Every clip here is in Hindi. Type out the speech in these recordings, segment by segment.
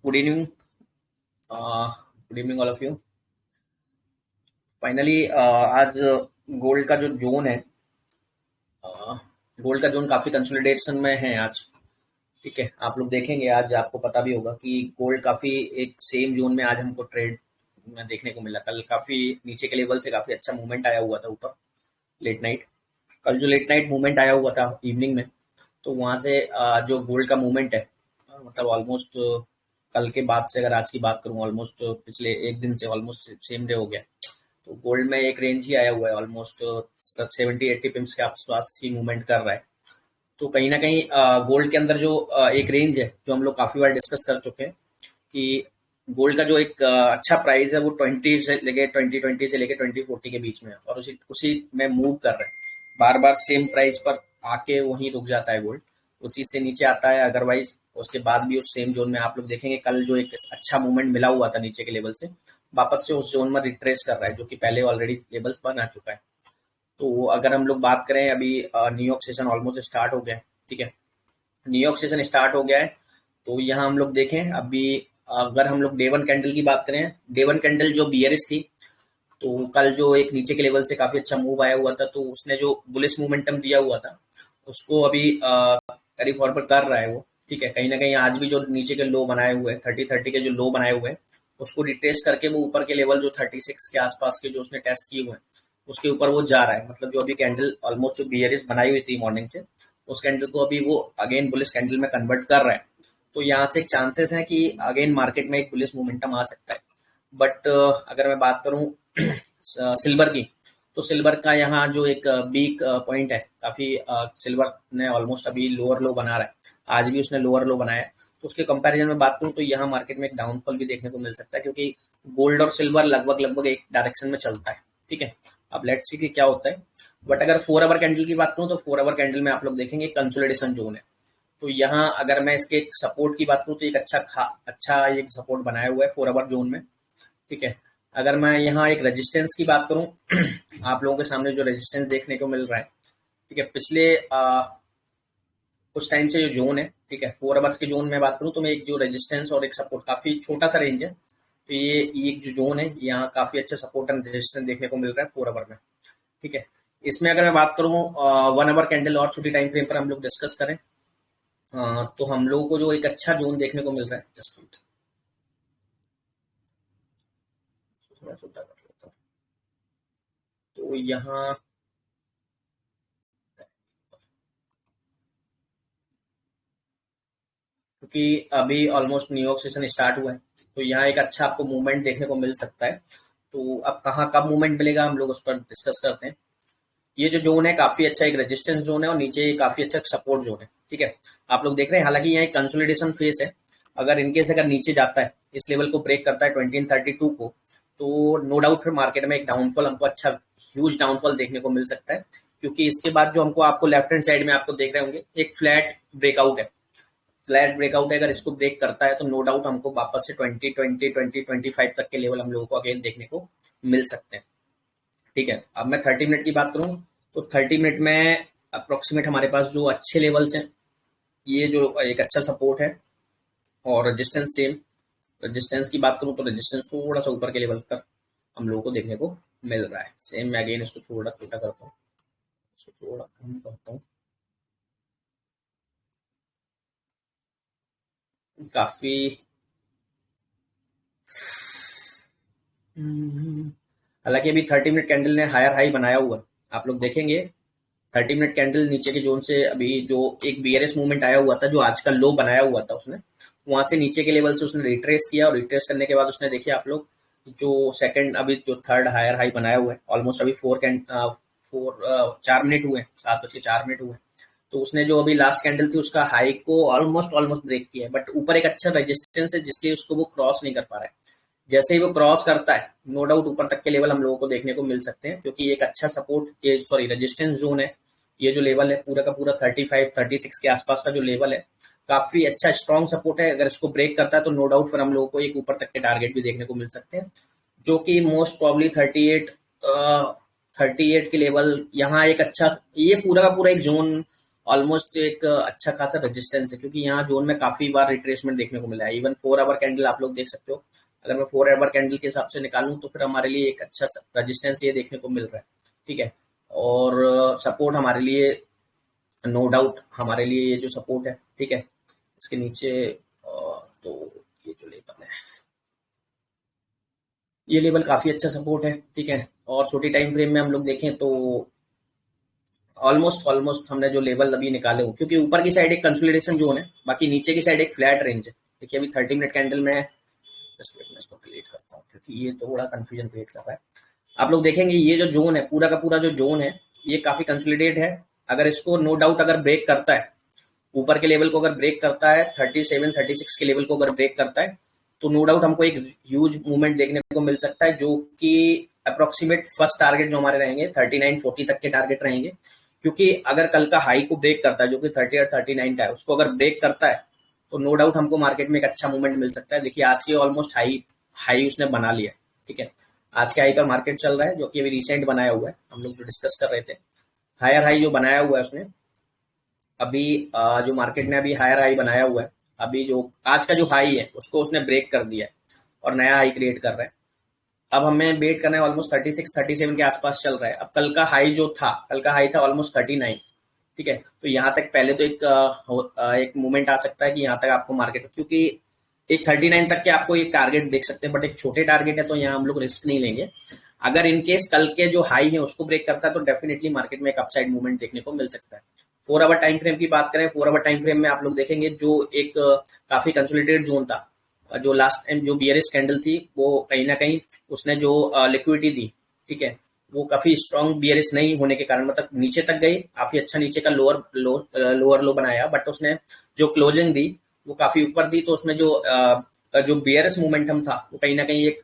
Good evening, good evening all of you. Finally आज गोल्ड का जो जोन है, गोल्ड का जोन काफी कंसोलिडेशन में है आज। ठीक है, आप लोग देखेंगे आज आपको पता भी होगा कि गोल्ड काफी एक सेम जोन में आज हमको ट्रेड में देखने को मिला। कल काफी नीचे के लेवल से काफी अच्छा मूवमेंट आया हुआ था ऊपर लेट नाइट। कल जो लेट नाइट मूवमेंट आया हुआ था इवनिंग में, तो वहां से जो गोल्ड का मूवमेंट है, मतलब ऑलमोस्ट कल के बाद से अगर आज की बात करूं, ऑलमोस्ट पिछले एक दिन से ऑलमोस्ट सेम डे हो गया। तो गोल्ड में एक रेंज ही आया हुआ है, ऑलमोस्ट 70-80 पिम्स के आसपास ही मूवमेंट कर रहा है। तो कहीं ना कहीं गोल्ड के अंदर जो एक रेंज है, जो हम लोग काफी बार डिस्कस कर चुके हैं कि गोल्ड का जो एक अच्छा प्राइस है वो 20 से लेके 2040 के बीच में है, और उसी उसी में मूव कर रहा है। बार बार सेम प्राइस पर आके वहीं रुक जाता है गोल्ड, उसी से नीचे आता है। अदरवाइज उसके बाद भी उस सेम जोन में आप लोग देखेंगे कल जो एक अच्छा मूवमेंट मिला हुआ था नीचे के लेवल से, वापस से उस जोन में रिट्रेस कर रहा है, जो कि पहले ऑलरेडी लेवल्स बन आ चुका है। तो अगर हम लोग बात करें, अभी न्यूयॉर्क सेशन ऑलमोस्ट स्टार्ट हो गया है। ठीक है, न्यूयॉर्क सेशन स्टार्ट हो गया है। तो यहाँ हम लोग देखें, अभी अगर हम लोग डे वन कैंडल की बात करें, डे वन कैंडल जो बियरिश थी, तो कल जो एक नीचे के लेवल से काफी अच्छा मूव आया हुआ था, तो उसने जो बुलिश मोमेंटम दिया हुआ था उसको अभी कैरी फॉरवर्ड कर रहा है वो। ठीक है, कहीं ना कहीं आज भी जो नीचे के लो बनाए हुए हैं, 30-30 के जो लो बनाए हुए हैं, उसको रिट्रेस करके वो ऊपर के लेवल जो 36 के आसपास के जो उसने टेस्ट किए हुए हैं, उसके ऊपर वो जा रहा है। मतलब जो अभी कैंडल ऑलमोस्ट जो बियरिश बनाई हुई थी मॉर्निंग से, उस कैंडल को अभी वो अगेन बुलिश कैंडल में कन्वर्ट कर रहा है। तो यहाँ से एक चांसेस है कि अगेन मार्केट में एक बुलिश मोमेंटम आ सकता है। बट अगर मैं बात करूं सिल्वर की, तो सिल्वर का यहाँ जो एक वीक पॉइंट है, काफी सिल्वर ने ऑलमोस्ट अभी लोअर लो बना रहा है, आज भी उसने लोअर लो बनाया है। तो उसके कंपैरिजन में बात करूं तो यहाँ मार्केट में एक डाउनफॉल भी देखने को मिल सकता है, क्योंकि गोल्ड और सिल्वर लगभग लगभग एक डायरेक्शन में चलता है। ठीक है, अब लेट्स सी कि क्या होता है। बट अगर 4 आवर कैंडल की बात करूं, तो 4 आवर कैंडल में आप लोग देखेंगे कंसोलिडेशन जोन है। तो यहाँ अगर मैं इसके एक सपोर्ट की बात करूं, तो एक अच्छा एक सपोर्ट बनाया हुआ है 4 आवर जोन में। ठीक है, अगर मैं यहाँ एक रेजिस्टेंस की बात करूं, आप लोगों के सामने जो रेजिस्टेंस देखने को मिल रहा है, ठीक है, पिछले कुछ टाइम से जो जोन है, ठीक है, 4 आवर्स के जोन में बात करूं तो मैं एक जो रेजिस्टेंस और एक सपोर्ट, काफी छोटा सा रेंज है, तो ये एक जो जोन है, यहाँ काफी अच्छा सपोर्ट एंड रेजिस्टेंस देखने को मिल रहा है 4 आवर में। ठीक है, इसमें अगर मैं बात करूँ 1 आवर कैंडल और छोटी टाइम फ्रेम पर हम लोग डिस्कस करें, तो हम लोगों को जो एक अच्छा जोन देखने को मिल रहा है, जस्ट थोड़ा छोटा कर लेता हूँ। तो यहाँ क्योंकि अभी ऑलमोस्ट न्यूयॉर्क सेशन स्टार्ट हुआ है, तो यहाँ एक अच्छा आपको मूवमेंट देखने को मिल सकता है। तो अब कहाँ कब मूवमेंट मिलेगा हम लोग उस पर डिस्कस करते हैं। ये जो जोन है काफी अच्छा एक रेजिस्टेंस जोन है, और नीचे काफी अच्छा सपोर्ट जोन है। ठीक है, आप लोग देख रहे हैं, हालांकि यहाँ एक कंसोलिडेशन फेस है। अगर इनकेस अगर नीचे जाता है, इस लेवल को ब्रेक करता है 2032 को, तो नो डाउट फिर मार्केट में एक डाउनफॉल हमको अच्छा ह्यूज डाउनफॉल देखने को मिल सकता है। क्योंकि इसके बाद जो हमको आपको लेफ्ट हैंड साइड में आपको देख रहे होंगे, एक फ्लैट ब्रेकआउट है। फ्लैट ब्रेकआउट है, अगर इसको ब्रेक करता है तो नो डाउट हमको वापस से 2025 तक के लेवल हम लोगों को अगेन देखने को मिल सकते हैं। ठीक है, अब मैं 30 मिनट की बात करूं, तो 30 मिनट में अप्रोक्सीमेट हमारे पास जो अच्छे लेवल्स हैं, ये जो एक अच्छा सपोर्ट है और रेजिस्टेंस सेम। रेजिस्टेंस की बात करूं तो रेजिस्टेंस थोड़ा सा ऊपर के लेवल पर हम लोगों को देखने को मिल रहा है। सेम मैं अगेन इसको थोड़ा छोटा करता हूँ, इसको थोड़ा कम करता हूँ। काफी हालांकि अभी 30 मिनट कैंडल ने हायर हाई बनाया हुआ है, आप लोग देखेंगे। 30 मिनट कैंडल नीचे के जोन से अभी जो एक बीआरएस मूवमेंट आया हुआ था, जो आज का लो बनाया हुआ था, उसने वहां से नीचे के लेवल से उसने रिट्रेस किया, और रिट्रेस करने के बाद उसने देखिए आप लोग जो सेकंड अभी जो थर्ड हायर हाई बनाया हुआ है, ऑलमोस्ट अभी 4 मिनट हुए, 7:04 हुए। तो उसने जो अभी लास्ट कैंडल थी उसका हाई को ऑलमोस्ट ऑलमोस्ट ब्रेक किया है, बट ऊपर एक अच्छा रेजिस्टेंस है जिसके उसको वो क्रॉस नहीं कर पा रहा है। जैसे ही वो क्रॉस करता है, नो डाउट ऊपर तक के लेवल हम लोगों को देखने को मिल सकते हैं, क्योंकि एक अच्छा सपोर्ट, ये सॉरी रेजिस्टेंस जोन है। ये जो लेवल है पूरा का पूरा 35-36 के आसपास का जो लेवल है, काफी अच्छा स्ट्रॉन्ग सपोर्ट है। अगर इसको ब्रेक करता है तो नो डाउट फिर हम लोगों को एक ऊपर तक के टारगेट भी देखने को मिल सकते हैं, जो कि मोस्ट प्रॉब्ली 38 के लेवल। यहाँ एक अच्छा, ये पूरा का पूरा एक जोन ऑलमोस्ट एक अच्छा खासा रेजिस्टेंस है, क्योंकि यहाँ जोन में काफी बार रिट्रेसमेंट देखने को मिला है। इवन 4 आवर कैंडल आप लोग देख सकते हो, अगर मैं 4 आवर कैंडल के हिसाब से निकालूं तो फिर हमारे लिए एक अच्छा रेजिस्टेंस ये देखने को मिल रहा है। ठीक है, और सपोर्ट हमारे लिए नो डाउट, हमारे लिए ये जो सपोर्ट है, ठीक है, इसके नीचे तो ये जो लेवल है, ये लेवल काफी अच्छा सपोर्ट है। ठीक है, और छोटी टाइम फ्रेम में हम लोग देखें तो ऑलमोस्ट ऑलमोस्ट हमने जो लेवल अभी निकाले हो, क्योंकि ऊपर की साइड एक कंसोलिडेशन जोन है, बाकी नीचे की साइड एक फ्लैट रेंज है। देखिए अभी 30 मिनट कैंडल में, जस्ट वेट मैं इसको क्लियर करता हूँ क्योंकि ये थोड़ा कंफ्यूजन क्रिएट कर रहा है। आप लोग देखेंगे ये जो जोन है, पूरा का पूरा जो जोन है, ये काफी कंसोलिडेट है। अगर इसको नो डाउट अगर ब्रेक करता है, ऊपर के लेवल को अगर ब्रेक करता है, 37-36 के लेवल को अगर ब्रेक करता है, तो नो डाउट हमको एक ह्यूज मूवमेंट देखने को मिल सकता है, जो कि अप्रोक्सीमेट फर्स्ट टारगेट जो हमारे रहेंगे 39-40 तक के टारगेट रहेंगे। क्योंकि अगर कल का हाई को ब्रेक करता है, जो कि 30 और 39 का है, उसको अगर ब्रेक करता है तो नो डाउट हमको मार्केट में एक अच्छा मूवमेंट मिल सकता है। देखिए आज की ऑलमोस्ट हाई हाई उसने बना लिया है। ठीक है, आज के हाई पर मार्केट चल रहा है, जो कि अभी रिसेंट बनाया हुआ है, हम लोग जो डिस्कस कर रहे थे, हायर हाई जो बनाया हुआ है उसने अभी, जो मार्केट ने अभी हायर हाई बनाया हुआ है, अभी जो आज का जो हाई है उसको उसने ब्रेक कर दिया है और नया हाई क्रिएट कर रहा है। अब हमें वेट करना है, ऑलमोस्ट 36-37 के आसपास चल रहा है। अब कल का हाई जो था, कल का हाई था ऑलमोस्ट 39। ठीक है, तो यहाँ तक पहले तो एक मूवमेंट आ सकता है कि यहाँ तक आपको मार्केट, क्योंकि एक 39 तक के आपको एक टारगेट देख सकते हैं, बट एक छोटे टारगेट है तो यहाँ हम लोग रिस्क नहीं लेंगे। अगर इनकेस कल के जो हाई है उसको ब्रेक करता है तो डेफिनेटली मार्केट में एक अपसाइड मूवमेंट देखने को मिल सकता है। 4 आवर टाइम फ्रेम की बात करें, 4 आवर टाइम फ्रेम में आप लोग देखेंगे जो एक काफी कंसोलिडेटेड जोन था, जो लास्ट टाइम जो बियरिश कैंडल थी, वो कहीं ना कहीं उसने जो लिक्विडिटी दी, ठीक है, वो काफी स्ट्रॉन्ग बियरिश नहीं होने के कारण मतलब नीचे तक गई, काफी अच्छा नीचे का लोअर लो बनाया, बट उसने जो क्लोजिंग दी वो काफी ऊपर दी, तो उसमें जो बियरिश मोमेंटम था वो कहीं ना कहीं एक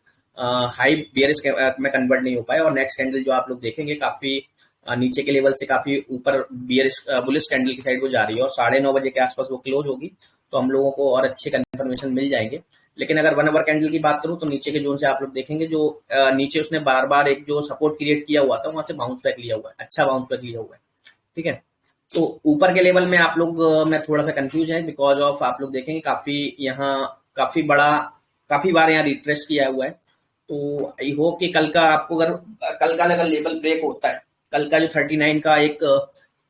हाई बियरिश में कन्वर्ट नहीं हो पाया। और नेक्स्ट कैंडल जो आप लोग देखेंगे काफी नीचे के लेवल से काफी ऊपर बियरिश बुलिश कैंडल की साइड को जा रही है, और 9:30 बजे के आसपास वो क्लोज होगी, तो हम लोगों को और अच्छे कंफर्मेशन मिल जाएंगे। लेकिन अगर 1 आवर कैंडल की बात करूं तो नीचे के जोन से आप लोग देखेंगे जो नीचे उसने बार बार एक जो सपोर्ट क्रिएट किया हुआ था, वहां से बाउंस बैक लिया हुआ है, अच्छा बाउंस बैक लिया हुआ है। ठीक है, तो ऊपर के लेवल में आप लोग मैं थोड़ा सा कंफ्यूज है, बिकॉज ऑफ आप लोग देखेंगे काफी यहाँ काफी बड़ा काफी बार यहाँ रिट्रेस किया हुआ है। तो आई होप कि कल का आपको अगर कल का अगर लेवल ब्रेक होता है, कल का जो 39 का एक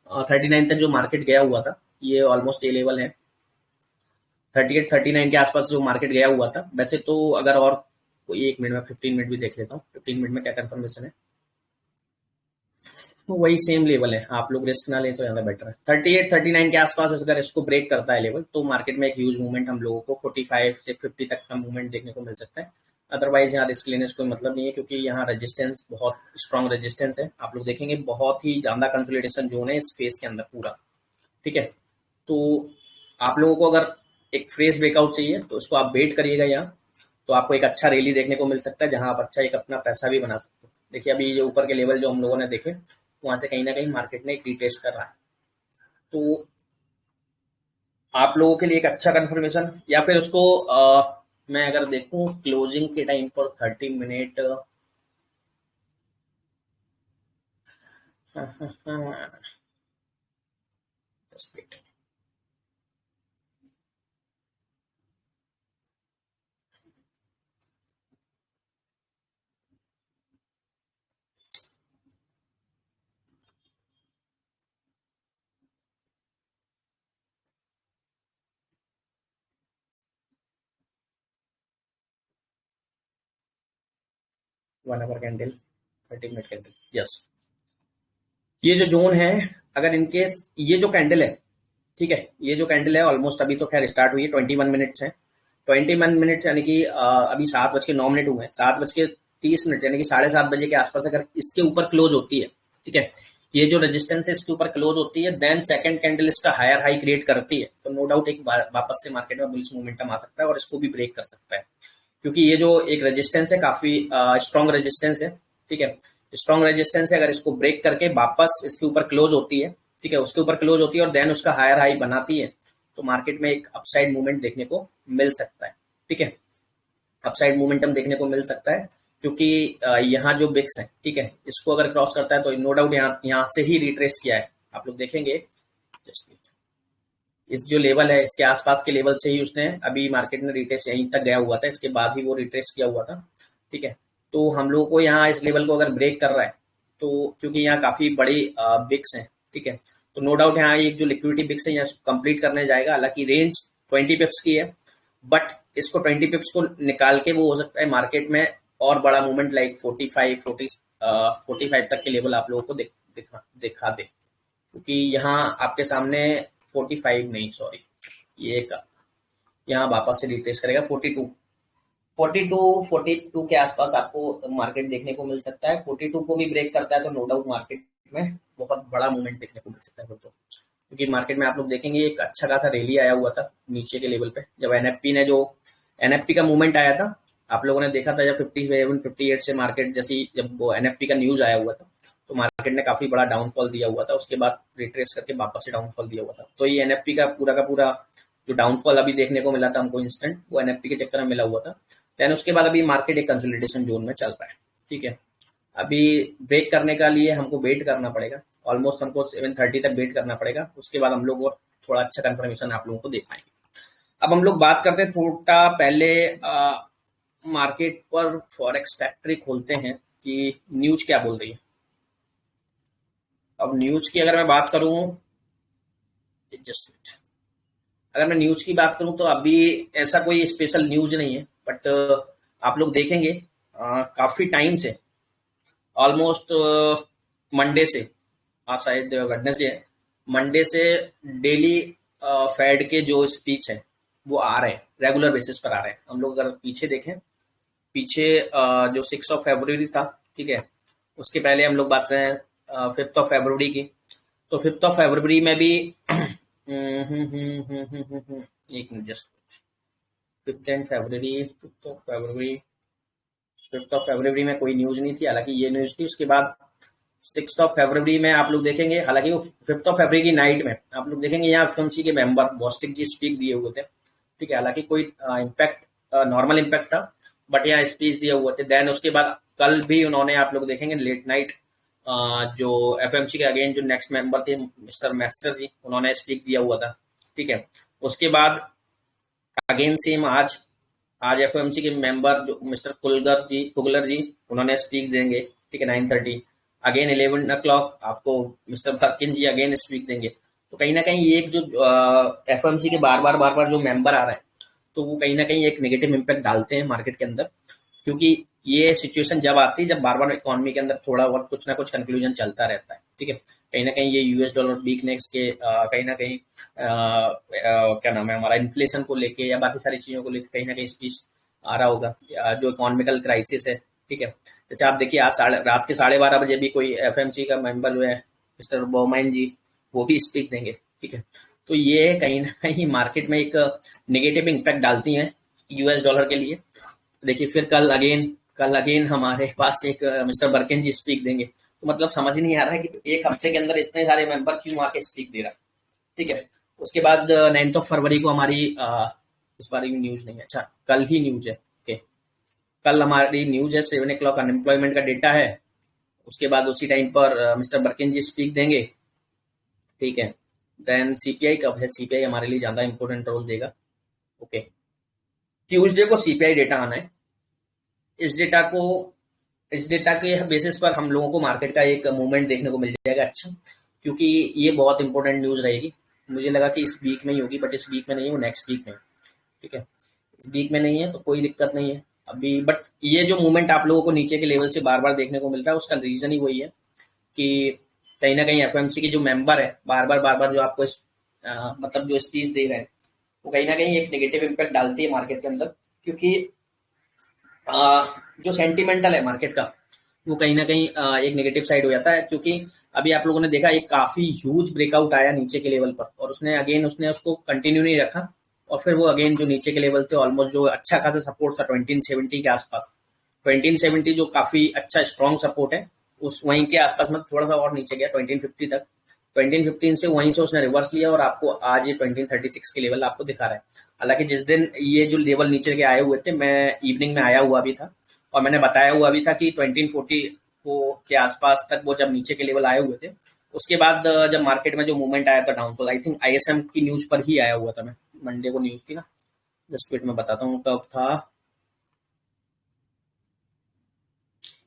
39 तक जो मार्केट गया हुआ था, ये ऑलमोस्ट ये लेवल है 38-39 के आसपास जो मार्केट गया हुआ था। वैसे तो अगर और कोई 1 मिनट में 15 मिनट भी देख लेता हूँ, 15 मिनट में क्या कंफर्मेशन है, तो वही सेम लेवल है, आप लोग रिस्क ना लें तो ज्यादा बेटर है। 38-39 के आसपास अगर इसको ब्रेक करता है लेवल, तो मार्केट में एक ह्यूज मूवमेंट हम लोगों को 45 से 50 तक का मूवमेंट देखने को मिल सकता है। अदरवाइज यहाँ रिस्क लेने से कोई मतलब नहीं है, क्योंकि यहाँ रेजिस्टेंस बहुत स्ट्रॉन्ग रेजिस्टेंस है। आप लोग देखेंगे बहुत ही ज्यादा कंसोलिडेशन जोन है इस फेज के अंदर पूरा। ठीक है, तो आप लोगों को अगर एक फ्रेश ब्रेकआउट चाहिए तो इसको आप वेट करिएगा यहाँ, तो आपको एक अच्छा रैली देखने को मिल सकता है, जहां आप अच्छा एक अपना पैसा भी बना सकते हो। देखिए अभी ये ऊपर के लेवल जो हम लोगों ने देखे, वहां से कहीं ना कहीं मार्केट ने एक रिटेस्ट कर रहा है, तो आप लोगों के लिए एक अच्छा कंफर्मेशन, या फिर उसको मैं अगर देखूं क्लोजिंग के टाइम पर 30 minute, just wait, 1 hour candle, 30 minute candle, yes, ये जो जोन है, अगर इनकेस ये जो कैंडल है, ठीक है, ये जो कैंडल है ऑलमोस्ट अभी तो खैर स्टार्ट हुई है, 21 मिनट्स है, 21 मिनट्स यानी कि अभी 7:09 हुए हैं, 7:30 यानी कि 7:30 बजे के आसपास अगर इसके ऊपर क्लोज होती है, ठीक है, ये जो रेजिस्टेंस है इसके ऊपर क्लोज होती है, देन सेकंड कैंडल इसका हायर हाई क्रिएट करती है, तो नो डाउट एक वापस से मार्केट में बुलिश मोमेंटम आ सकता है और इसको भी ब्रेक कर सकता है, क्योंकि ये जो एक रेजिस्टेंस है काफी स्ट्रॉन्ग रेजिस्टेंस है। ठीक है, स्ट्रॉन्ग रेजिस्टेंस है, अगर इसको ब्रेक करके वापस इसके ऊपर क्लोज होती है, ठीक है, उसके ऊपर क्लोज होती है और देन उसका हायर हाई बनाती है, तो मार्केट में एक अपसाइड मूवमेंट देखने को मिल सकता है। ठीक है, अपसाइड मोमेंटम देखने को मिल सकता है, क्योंकि यहाँ जो बिक्स है, ठीक है, इसको अगर क्रॉस करता है तो नो डाउट यहाँ यहाँ से ही रिट्रेस किया है। आप लोग देखेंगे जस्ट इस जो लेवल है इसके आसपास के लेवल से ही उसने अभी मार्केट में रिट्रेस यहीं तक गया हुआ था, इसके बाद ही वो रिट्रेस किया हुआ था। ठीक है, तो हम लोगों को यहाँ इस लेवल को अगर ब्रेक कर रहा है तो क्योंकि यहाँ काफी बड़ी बिक्स है, ठीक है, तो नो डाउट यहाँ एक जो लिक्विडिटी बिक्स है यहाँ कंप्लीट करने जाएगा। हालांकि रेंज 20 पिप्स की है, बट इसको 20 पिप्स को निकाल के वो हो सकता है मार्केट में और बड़ा मूवमेंट लाइक 45 तक के लेवल आप लोगों को दिखा दे, क्योंकि यहाँ आपके सामने 45 नहीं, सॉरी, ये का यहाँ वापस से रिट्रेस करेगा 42 के आसपास आपको मार्केट देखने को मिल सकता है। 42 को भी ब्रेक करता है तो नो डाउट मार्केट में बहुत बड़ा मूवमेंट देखने को मिल सकता है तो, क्योंकि मार्केट में आप लोग देखेंगे एक अच्छा खासा रैली आया हुआ था नीचे के लेवल पे। जब एनएफपी का मूवमेंट आया था, आप लोगों ने देखा था जब 57 58 से मार्केट जैसी जब वो एनएफपी का न्यूज आया हुआ था तो मार्केट ने काफी बड़ा डाउनफॉल दिया हुआ था, उसके बाद रिट्रेस करके वापस से डाउनफॉल दिया हुआ था। तो ये एनएफपी का पूरा जो डाउनफॉल अभी देखने को मिला था हमको इंस्टेंट, वो एनएफपी के चक्कर में मिला हुआ था। देन उसके बाद अभी मार्केट एक कंसोलिडेशन जोन में चल रहा है। ठीक है, अभी ब्रेक करने का लिए हमको वेट करना पड़ेगा, ऑलमोस्ट हमको 730 तक वेट करना पड़ेगा, उसके बाद हम लोग और थोड़ा अच्छा कंफर्मेशन आप लोगों को दे पाएंगे। अब हम लोग बात करते हैं थोड़ा पहले मार्केट पर फॉरेक्स फैक्ट्री खोलते हैं कि न्यूज क्या बोल रही है। अब न्यूज की अगर मैं बात करूं, जस्ट अगर मैं न्यूज की बात करूं तो अभी ऐसा कोई स्पेशल न्यूज नहीं है, बट आप लोग देखेंगे काफी टाइम से, ऑलमोस्ट मंडे से, आज शायद वेडनेसडे है, मंडे से डेली फेड के जो स्पीच है वो आ रहे हैं, रेगुलर बेसिस पर आ रहे हैं। हम लोग अगर पीछे देखें, पीछे जो 6 फरवरी था, ठीक है, उसके पहले हम लोग बात करें 5 फरवरी की, तो 5 फरवरी में भी एक मिनट, जस्ट 5 फरवरी में कोई न्यूज नहीं थी, हालांकि ये न्यूज थी। उसके बाद 6 फरवरी में आप लोग देखेंगे, हालांकि वो 5 फरवरी की नाइट में आप लोग देखेंगे यहाँ एफएमसी के मेंबर बॉस्टिक जी स्पीच दिए हुए थे। ठीक है, हालांकि कोई इम्पैक्ट नॉर्मल इम्पैक्ट था, बट यहाँ स्पीच दिए हुए थे। देन उसके बाद कल भी उन्होंने, आप लोग देखेंगे लेट नाइट, जो एफएमसी के अगेन जो नेक्स्ट मेंबर थे मिस्टर मैस्टर जी, उन्होंने स्पीक दिया हुआ था। ठीक है, उसके बाद अगेन सेम आज एफएमसी के मेंबर जो मिस्टर कुगलर जी उन्होंने स्पीक देंगे। ठीक है, 9:30 अगेन 11 o'clock आपको मिस्टर भरकिन जी अगेन स्पीक देंगे। तो कहीं ना कहीं ये एक जो एफएमसी के बार बार जो मेंबर आ रहे हैं, तो वो कहीं ना कहीं एक नेगेटिव इम्पैक्ट डालते हैं मार्केट के अंदर, क्योंकि ये सिचुएशन जब आती है जब बार बार इकोनॉमी के अंदर थोड़ा बहुत कुछ ना कुछ कंक्लूजन चलता रहता है। ठीक है, कहीं ना कहीं ये यूएस डॉलर वीकनेस के कहीं ना कहीं क्या नाम है हमारा इन्फ्लेशन को लेके या बाकी सारी चीजों को लेकर कहीं ना कहीं स्पीच आ रहा होगा, जो इकोनॉमिकल क्राइसिस है। ठीक है, जैसे आप देखिए आज रात के 12:30 बजे भी कोई एफएमसी का मेंबर जो है मिस्टर बोमाइन जी, वो भी स्पीच देंगे। ठीक है, तो ये कहीं ना कहीं मार्केट में एक नेगेटिव इम्पैक्ट डालती हैं यूएस डॉलर के लिए। देखिए फिर कल अगेन हमारे पास एक मिस्टर बर्किन जी स्पीक देंगे, तो मतलब समझ नहीं आ रहा है कि एक हफ्ते के अंदर इतने सारे मेंबर क्यों आके स्पीक दे रहा है। ठीक है, उसके बाद 9 फरवरी को हमारी इस बार न्यूज नहीं है, अच्छा कल ही न्यूज है। ओके, कल हमारी न्यूज है 7 o'clock अनएम्प्लॉयमेंट का डेटा है। उसके बाद उसी टाइम पर मिस्टर बर्किन जी स्पीक देंगे। ठीक है, देन सीपीआई कब है, सीपीआई हमारे लिए ज्यादा इंपॉर्टेंट रोल देगा। ओके, ट्यूसडे को सीपीआई डेटा आना है। इस डेटा के बेसिस पर हम लोगों को मार्केट का एक मूवमेंट देखने को मिल जाएगा अच्छा, क्योंकि ये बहुत इंपॉर्टेंट न्यूज रहेगी। मुझे लगा कि इस वीक में ही होगी, बट इस वीक में नहीं है, वो नेक्स्ट वीक में। ठीक है, इस वीक में नहीं है तो कोई दिक्कत नहीं है अभी, बट ये जो मूवमेंट आप लोगों को नीचे के लेवल से बार बार देखने को मिल रहा है, उसका रीजन ही वही है कि कहीं ना कहीं एफएमसी के जो मेंबर है बार बार जो आपको मतलब जो स्पीच दे रहे हैं, वो कहीं ना कहीं एक नेगेटिव इम्पैक्ट डालती है मार्केट के अंदर, क्योंकि जो सेंटिमेंटल है मार्केट का वो कहीं ना कहीं एक नेगेटिव साइड हो जाता है। क्योंकि अभी आप लोगों ने देखा एक काफी ह्यूज ब्रेकआउट आया नीचे के लेवल पर, और उसने उसको कंटिन्यू नहीं रखा, और फिर वो अगेन जो नीचे के लेवल थे ऑलमोस्ट जो अच्छा खासा सपोर्ट था 2070 के आसपास, 2070 जो काफी अच्छा स्ट्रॉन्ग सपोर्ट है, उस वहीं के आसपास में थोड़ा सा और नीचे गया 2050 तक। 2015 से वहीं से उसने रिवर्स लिया और आपको आज ये 2036 के लेवल आपको दिखा रहा है। हालांकि जिस दिन ये जो लेवल नीचे के आए हुए थे, मैं इवनिंग में आया हुआ भी था और मैंने बताया हुआ भी था कि 2040 को के आसपास तक वो जब नीचे के लेवल आए हुए थे, उसके बाद जब मार्केट में जो मूवमेंट आया था डाउनफॉल, आई थिंक आईएसएम की न्यूज पर ही आया हुआ था। मैं मंडे को न्यूज थी ना, जस्ट वेट मैं बताता हूँ कब था।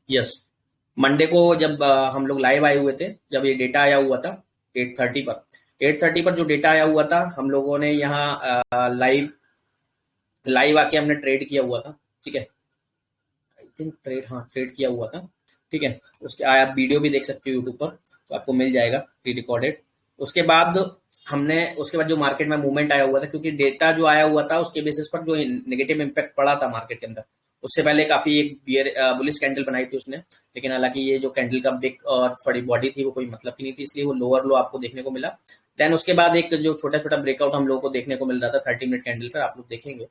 यस, मंडे को जब हम लोग लाइव आए हुए थे, जब ये डेटा आया हुआ था 8:30 पर, 8:30 पर जो डेटा आया हुआ था, हम लोगों ने यहाँ लाइव लाइव आके हमने ट्रेड किया हुआ था। ठीक है, आई थिंक ट्रेड, हाँ ट्रेड किया हुआ था। ठीक है, उसके आप वीडियो भी देख सकते हो यूट्यूब पर, तो आपको मिल जाएगा प्री रिकॉर्डेड। उसके बाद उसके बाद जो मार्केट में मूवमेंट आया हुआ था, क्योंकि डेटा जो आया हुआ था उसके बेसिस पर जो नेगेटिव इम्पैक्ट पड़ा था मार्केट के अंदर, उससे पहले काफी एक बियर बुलिश कैंडल बनाई थी उसने। लेकिन हालांकि ये जो कैंडल का बिग और थोड़ी बॉडी थी वो कोई मतलब की नहीं थी, इसलिए वो लोअर लो आपको देखने को मिला। देन उसके बाद एक जो छोटा छोटा ब्रेकआउट हम लोगों को देखने को मिल रहा था 30 मिनट कैंडल पर, आप लोग देखेंगे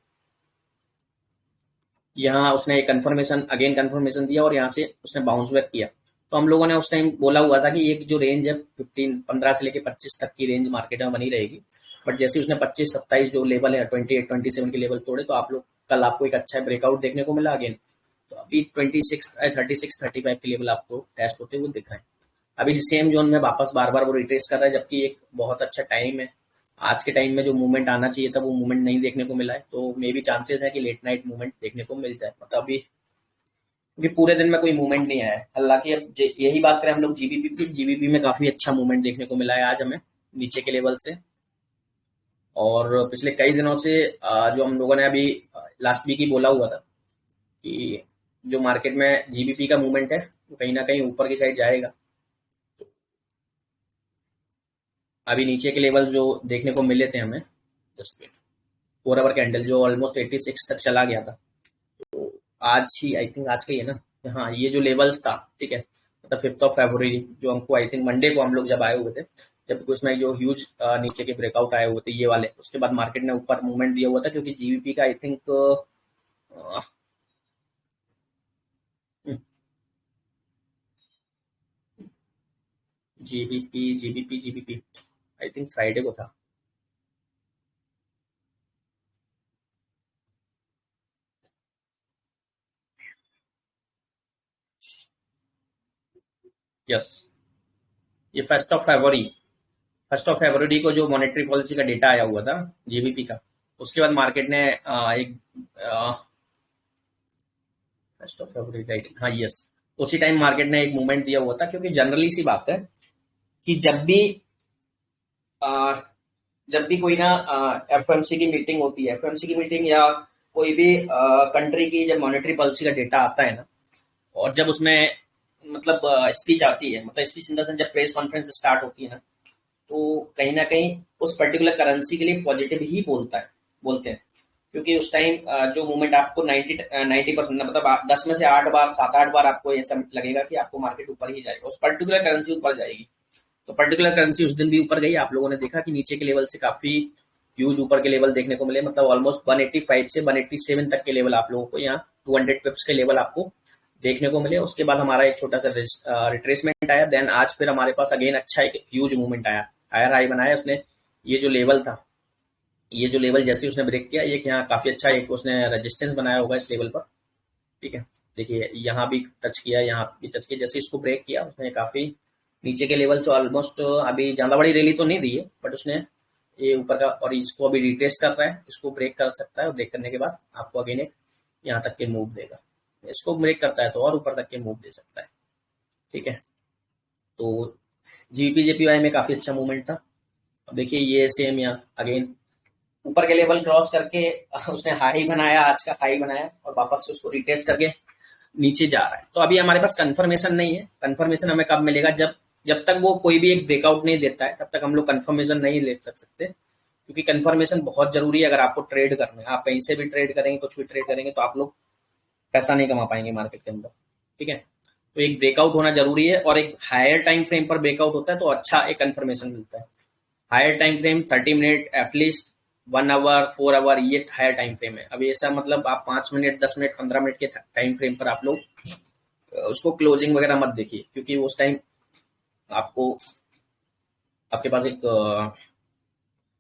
यहाँ उसने एक कंफर्मेशन, अगेन कंफर्मेशन दिया और यहाँ से उसने बाउंस बैक किया। तो हम लोगों ने उस टाइम बोला हुआ था कि एक जो रेंज है 15 से लेके 25 तक की रेंज मार्केट में बनी रहेगी। बट जैसे उसने 25-27 जो लेवल है 28-27 के लेवल तोड़े, तो आप लोग कल आपको एक अच्छा ब्रेकआउट देखने को मिला अगेन। तो अभी 36-35 के लेवल आपको टेस्ट होते हुए दिख रहे हैं। अभी सेम जोन में वापस बार बार वो रिट्रेस कर रहा है, जबकि एक बहुत अच्छा टाइम है। आज के टाइम में जो मूवमेंट आना चाहिए था वो मूवमेंट नहीं देखने को मिला है, तो मे भी चांसेस है कि लेट नाइट मूवमेंट देखने को मिल जाए। मतलब अभी क्योंकि पूरे दिन में कोई मूवमेंट नहीं आया है। हालांकि अब यही बात करें हम लोग जीबीपी की, जीबीपी में काफी अच्छा मूवमेंट देखने को मिला है आज हमें नीचे के लेवल से। और पिछले कई दिनों से जो हम लोगों ने अभी लास्ट वीक ही बोला हुआ था कि जो मार्केट में जीबीपी का मूवमेंट है वो कहीं ना कहीं ऊपर की साइड जाएगा। अभी नीचे के लेवल जो देखने को मिले थे हमें, जस्ट वेट, 4 आवर कैंडल जो ऑलमोस्ट 86 तक चला गया था, तो आज ही आई थिंक आज का ही है ना, हाँ ये जो लेवल्स था, ठीक है, मतलब 5 फरवरी जो हमको आई थिंक मंडे को हम लोग जब आए हुए थे, जब उसमें जो ह्यूज नीचे के ब्रेकआउट आए हुए थे ये वाले, उसके बाद मार्केट ने ऊपर मूवमेंट दिया हुआ था, क्योंकि जीबीपी का I think GBP I think Friday को था। यस, ये 1 फरवरी, 1 फरवरी को जो मॉनेटरी पॉलिसी का डेटा आया हुआ था जीबीपी का, उसके बाद मार्केट ने एक 1 फरवरी, राइट, हाँ यस, उसी टाइम मार्केट ने एक मूवमेंट दिया हुआ था। क्योंकि जनरली सी बात है कि अ, जब भी कोई ना एफओएमसी की मीटिंग होती है, एफओएमसी की मीटिंग या कोई भी कंट्री की जब मॉनेटरी पॉलिसी का डेटा आता है ना, और जब उसमें मतलब स्पीच आती है, मतलब स्पीच इन द सेंस जब प्रेस कॉन्फ्रेंस स्टार्ट होती है ना, तो कहीं ना कहीं उस पर्टिकुलर करेंसी के लिए पॉजिटिव ही बोलते हैं। क्योंकि उस टाइम जो मूवमेंट आपको 90% मतलब 10 में से 8 बार 7-8 बार आपको ऐसा लगेगा कि आपको मार्केट ऊपर ही जाएगा, उस पर्टिकुलर करेंसी ऊपर जाएगी। तो पर्टिकुलर करेंसी उस दिन भी ऊपर गई, आप लोगों ने देखा कि नीचे के लेवल से काफी ह्यूज ऊपर के लेवल देखने को मिले, मतलब ऑलमोस्ट 185 से 187 तक के लेवल आप लोगों को यहाँ 200 पिप्स के लेवल आपको देखने को मिले। उसके बाद हमारा एक छोटा सा रिट्रेसमेंट आया, देन आज फिर हमारे पास अगेन अच्छा एक ह्यूज मूवमेंट आया, हायर हाई बनाया उसने। ये जो लेवल था, ये जो लेवल जैसे उसने ब्रेक किया, एक यहाँ काफी अच्छा एक उसने रेजिस्टेंस बनाया होगा इस लेवल पर। ठीक है, देखिए यहाँ भी टच किया, यहाँ भी टच किया, जैसे इसको ब्रेक किया उसने काफी नीचे के लेवल से ऑलमोस्ट, अभी ज्यादा बड़ी रैली तो नहीं दी है, बट उसने ये ऊपर का, और इसको अभी रिटेस्ट कर रहा है, इसको ब्रेक कर सकता है, और ब्रेक करने के बाद आपको अगेन एक यहाँ तक के मूव देगा। इसको ब्रेक करता है तो और ऊपर तक के मूव दे सकता है। ठीक है, तो जीपीजेपीवाई में काफी अच्छा मूवमेंट था। अब देखिए ये सेम यहाँ अगेन ऊपर के लेवल क्रॉस करके उसने हाई बनाया, आज का हाई बनाया, और वापस से उसको रिटेस्ट करके नीचे जा रहा है। तो अभी हमारे पास कंफर्मेशन नहीं है। कंफर्मेशन हमें कब मिलेगा? जब जब तक वो कोई भी एक ब्रेकआउट नहीं देता है तब तक हम लोग कंफर्मेशन नहीं ले सकते, क्योंकि कंफर्मेशन बहुत जरूरी है। अगर आपको ट्रेड करना है, आप कहीं से भी ट्रेड करेंगे, कुछ भी ट्रेड करेंगे, तो आप लोग पैसा नहीं कमा पाएंगे मार्केट के अंदर। ठीक है, तो एक ब्रेकआउट होना जरूरी है, और एक हायर टाइम फ्रेम पर ब्रेकआउट होता है तो अच्छा एक कंफर्मेशन मिलता है। Higher time frame 30 minute at least, 1 hour 4 hour, ये हायर टाइम फ्रेम है। अभी ऐसा मतलब आप 5 मिनट 10 मिनट 15 मिनट के टाइम फ्रेम पर आप लोग उसको क्लोजिंग वगैरह मत देखिए, क्योंकि उस टाइम आपको आपके पास एक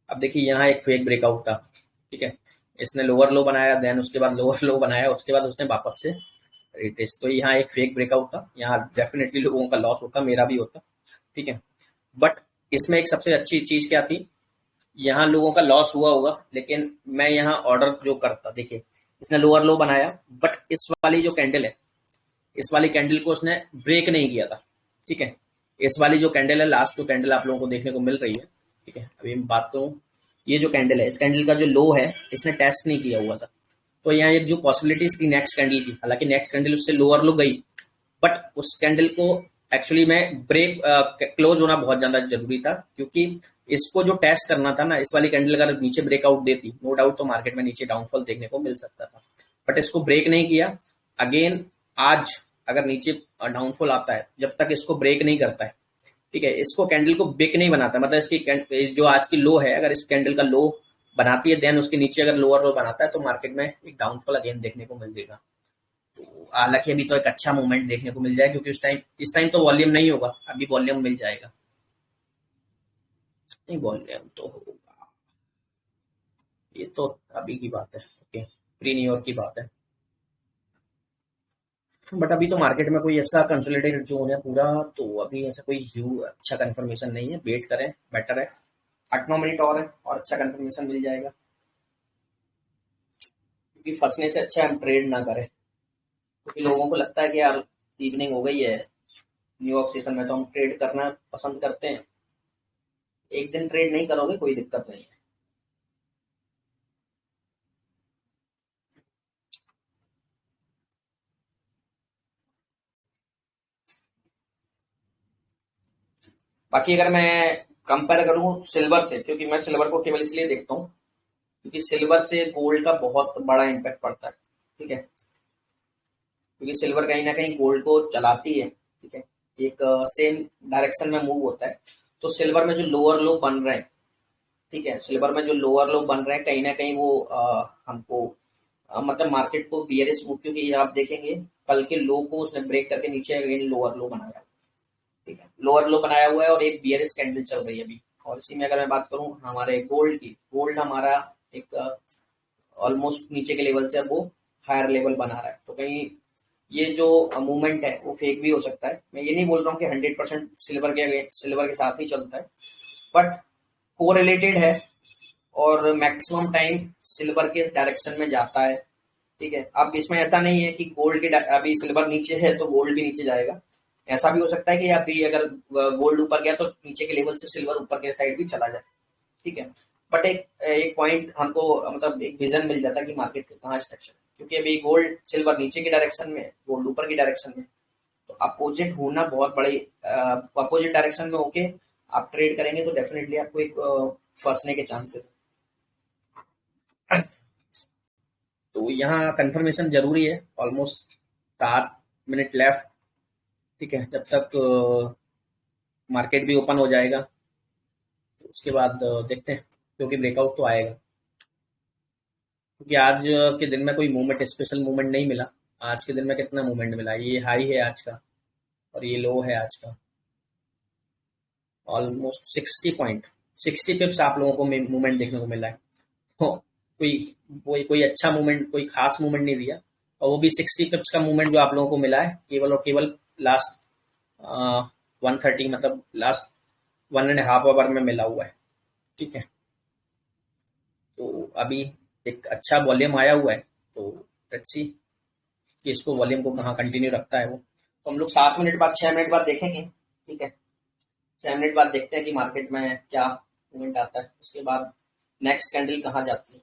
अब देखिए यहाँ एक फेक ब्रेकआउट था। ठीक है, इसने लोअर लो बनाया, देन उसके बाद लोअर लो बनाया, उसके बाद उसने वापस से रिटेस्ट, तो यहाँ एक फेक ब्रेकआउट था। यहाँ डेफिनेटली लोगों का लॉस होता, मेरा भी होता। ठीक है, बट इसमें एक सबसे अच्छी चीज क्या थी, यहाँ लोगों का लॉस हुआ होगा, लेकिन मैं यहाँ ऑर्डर जो करता, देखिए इसने लोअर लो बनाया, बट इस वाली जो कैंडल है, इस वाली कैंडल को उसने ब्रेक नहीं किया था। ठीक है, इस वाली जो कैंडल है, लास्ट जो कैंडल आप लोगों को देखने को मिल रही है, ठीक है, अभी मैं बात करूँ, ये जो कैंडल है, इस कैंडल का जो लो है इसने टेस्ट नहीं किया हुआ था। तो यहाँ एक जो पॉसिबिलिटीज थी नेक्स्ट कैंडल की, हालांकि नेक्स्ट कैंडल उससे लोअर लो गई, बट उस कैंडल को एक्चुअली में ब्रेक क्लोज होना बहुत ज्यादा जरूरी था, क्योंकि इसको जो टेस्ट करना था ना, इस वाली कैंडल अगर नीचे ब्रेकआउट देती, नो डाउट तो मार्केट में नीचे डाउनफॉल देखने को मिल सकता था, बट इसको ब्रेक नहीं किया। अगेन आज अगर नीचे डाउनफॉल आता है, जब तक इसको ब्रेक नहीं करता है, ठीक है, इसको कैंडल को बिग नहीं बनाता, मतलब इसकी जो आज की लो है, अगर इस कैंडल का लो बनाती है, देन उसके नीचे अगर लोअर लो बनाता है, तो मार्केट में एक डाउनफॉल अगेन देखने को मिल जाएगा। तो हालांकि अभी तो एक अच्छा मूवमेंट देखने को मिल जाए, क्योंकि इस टाइम तो वॉल्यूम नहीं होगा, अभी वॉल्यूम मिल जाएगा, नहीं वॉल्यूम तो होगा, ये तो अभी की बात है, ओके, प्री न्यू ईयर की बात है। बट अभी तो मार्केट में कोई ऐसा कंसोलिडेटेड जोन है पूरा, तो अभी ऐसा कोई व्यू अच्छा कंफर्मेशन नहीं है, वेट करें, बेटर है, 8-9 मिनट और है और अच्छा कंफर्मेशन मिल जाएगा, क्योंकि फंसने से अच्छा हम ट्रेड ना करें, क्योंकि लोगों को लगता है कि यार इवनिंग हो गई है, न्यू यॉर्क सेशन में तो हम ट्रेड करना पसंद करते हैं, एक दिन ट्रेड नहीं करोगे कोई दिक्कत नहीं है। बाकी अगर मैं कंपेयर करूं सिल्वर से, क्योंकि मैं सिल्वर को केवल इसलिए देखता हूँ क्योंकि सिल्वर से गोल्ड का बहुत बड़ा इम्पैक्ट पड़ता है, ठीक है, क्योंकि सिल्वर कहीं ना कहीं गोल्ड को चलाती है, ठीक है, एक सेम डायरेक्शन में मूव होता है। तो सिल्वर में जो लोअर लो बन रहे हैं, ठीक है, सिल्वर में जो लोअर लो बन रहे हैं, कहीं ना कहीं वो हमको मतलब मार्केट को बियरिश मूव, क्योंकि आप देखेंगे कल के लो को उसने ब्रेक करके नीचे अगेन लोअर लो बनाया, ठीक है, लोअर लो बनाया हुआ है और एक बियरिश कैंडल चल रही है अभी। और इसी में अगर मैं बात करूं हमारे गोल्ड की, गोल्ड हमारा एक ऑलमोस्ट नीचे के लेवल से अब वो हायर लेवल बना रहा है, तो कहीं ये जो मूवमेंट है वो फेक भी हो सकता है। मैं ये नहीं बोल रहा हूँ कि 100% सिल्वर के साथ ही चलता है, बट कोरिलेटेड है और मैक्सिमम टाइम सिल्वर के डायरेक्शन में जाता है, ठीक है। अब इसमें ऐसा नहीं है कि गोल्ड के अभी सिल्वर नीचे है तो गोल्ड भी नीचे जाएगा, ऐसा भी हो सकता है कि अभी अगर गोल्ड ऊपर गया तो नीचे के लेवल से सिल्वर ऊपर के साइड भी चला जाए, ठीक है। बट एक एक पॉइंट हमको मतलब एक विजन मिल जाता है कि मार्केट कहाँ स्ट्रक्चर है, क्योंकि अभी गोल्ड सिल्वर नीचे की डायरेक्शन में, गोल्ड ऊपर की डायरेक्शन में, तो अपोजिट होना बहुत बड़ी, अपोजिट डायरेक्शन में होके आप ट्रेड करेंगे तो डेफिनेटली आपको एक फंसने के चांसेस है। तो यहाँ कंफर्मेशन जरूरी है, ऑलमोस्ट 7 मिनट लेफ्ट, ठीक है, जब तक मार्केट भी ओपन हो जाएगा तो उसके बाद देखते हैं, क्योंकि ब्रेकआउट तो आएगा, क्योंकि आज के दिन में कोई मूवमेंट, स्पेशल मूवमेंट नहीं मिला। आज के दिन में कितना मूवमेंट मिला, ये हाई है आज का और ये लो है आज का, ऑलमोस्ट 60 पिप्स आप लोगों को मूवमेंट देखने को मिला है। तो कोई अच्छा मूवमेंट, कोई खास मूवमेंट नहीं दिया, और वो भी 60 पिप्स का मूवमेंट जो आप लोगों को मिला है केवल और केवल लास्ट 130, मतलब लास्ट 1.5 आवर में मिला हुआ है, ठीक है। तो अभी एक अच्छा वॉल्यूम आया हुआ है, तो लेट्स सी कि इसको वॉल्यूम को कहाँ कंटिन्यू रखता है वो, तो हम लोग 7 मिनट बाद 6 मिनट बाद देखेंगे, ठीक है, 6 मिनट बाद देखते हैं कि मार्केट में क्या मूवमेंट आता है, उसके बाद नेक्स्ट कैंडल कहाँ जाती है,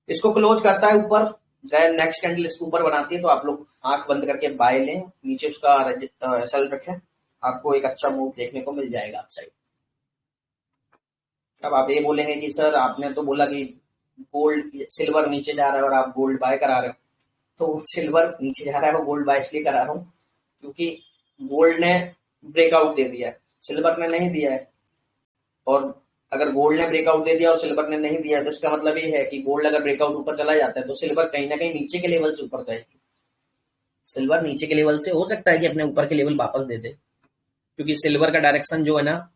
इसको क्लोज करता है ऊपर, देन नेक्स्ट कैंडल इसको ऊपर बनाती है, तो आप लोग आंख बंद करके बाय लें, नीचे उसका सेल रखें, आपको एक अच्छा मूव देखने को मिल जाएगा आप साइड। अब आप ये बोलेंगे कि सर आपने तो बोला कि गोल्ड सिल्वर नीचे जा रहा है और आप गोल्ड बाय करा रहे हो, तो सिल्वर नीचे जा रहा है वो गोल्ड बाय इसलिए करा रहा हूँ क्योंकि गोल्ड ने ब्रेकआउट दे दिया है, सिल्वर ने नहीं दिया है। और अगर गोल्ड ने ब्रेकआउट दे दिया और सिल्वर ने नहीं दिया, तो इसका मतलब ये है कि गोल्ड अगर ब्रेकआउट ऊपर चला जाता है तो सिल्वर कहीं ना कहीं नीचे के लेवल से ऊपर जाएगी, सिल्वर नीचे के लेवल से हो सकता है कि अपने ऊपर के लेवल वापस दे दे, क्योंकि सिल्वर का डायरेक्शन जो है ना,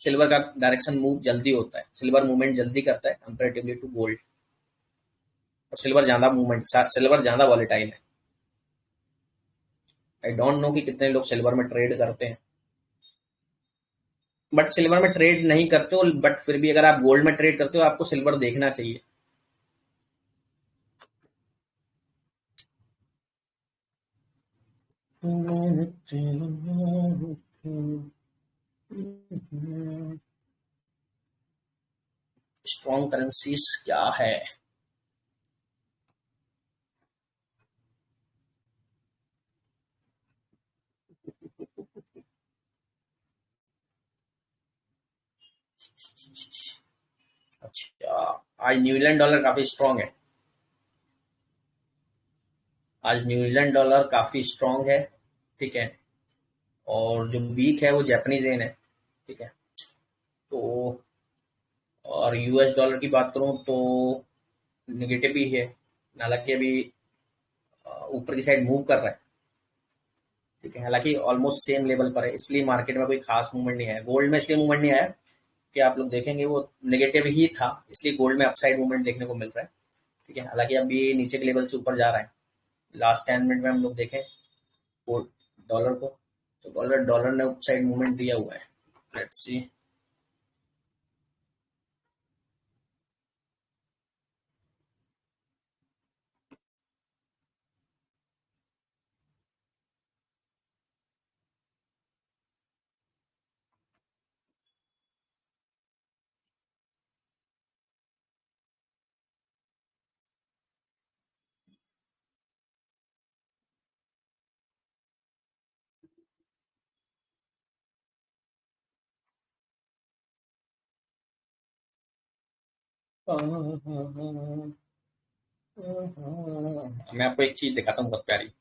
सिल्वर का डायरेक्शन मूव जल्दी होता है, सिल्वर मूवमेंट जल्दी करता है कंपेरेटिवली टू गोल्ड, और सिल्वर ज्यादा वॉलेटाइल है। आई डोंट नो कि कितने लोग सिल्वर में ट्रेड करते हैं, बट सिल्वर में ट्रेड नहीं करते हो, बट फिर भी अगर आप गोल्ड में ट्रेड करते हो आपको सिल्वर देखना चाहिए। स्ट्रॉन्ग करेंसीज क्या है? अच्छा, आज न्यूजीलैंड डॉलर काफी स्ट्रॉन्ग है। आज न्यूजीलैंड डॉलर काफी स्ट्रॉन्ग है। ठीक है। और जो वीक है वो जापानीज येन है। ठीक है। तो और यूएस डॉलर की बात करूं तो निगेटिव ही है, हालांकि अभी ऊपर की साइड मूव कर रहा है। ठीक है। हालांकि ऑलमोस्ट सेम लेवल पर है, इसलिए मार्केट में कोई खास मूवमेंट नहीं आया। गोल्ड में इसलिए मूवमेंट नहीं आया कि आप लोग देखेंगे वो नेगेटिव ही था, इसलिए गोल्ड में अपसाइड मूवमेंट देखने को मिल रहा है। ठीक है। हालांकि अभी नीचे के लेवल से ऊपर जा रहा है। लास्ट 10 मिनट में हम लोग देखें गोल्ड डॉलर को, तो डॉलर डॉलर ने अपसाइड मूवमेंट दिया हुआ है। Let's see. मैं आपको एक चीज दिखाता हूँ बहुत प्यारी।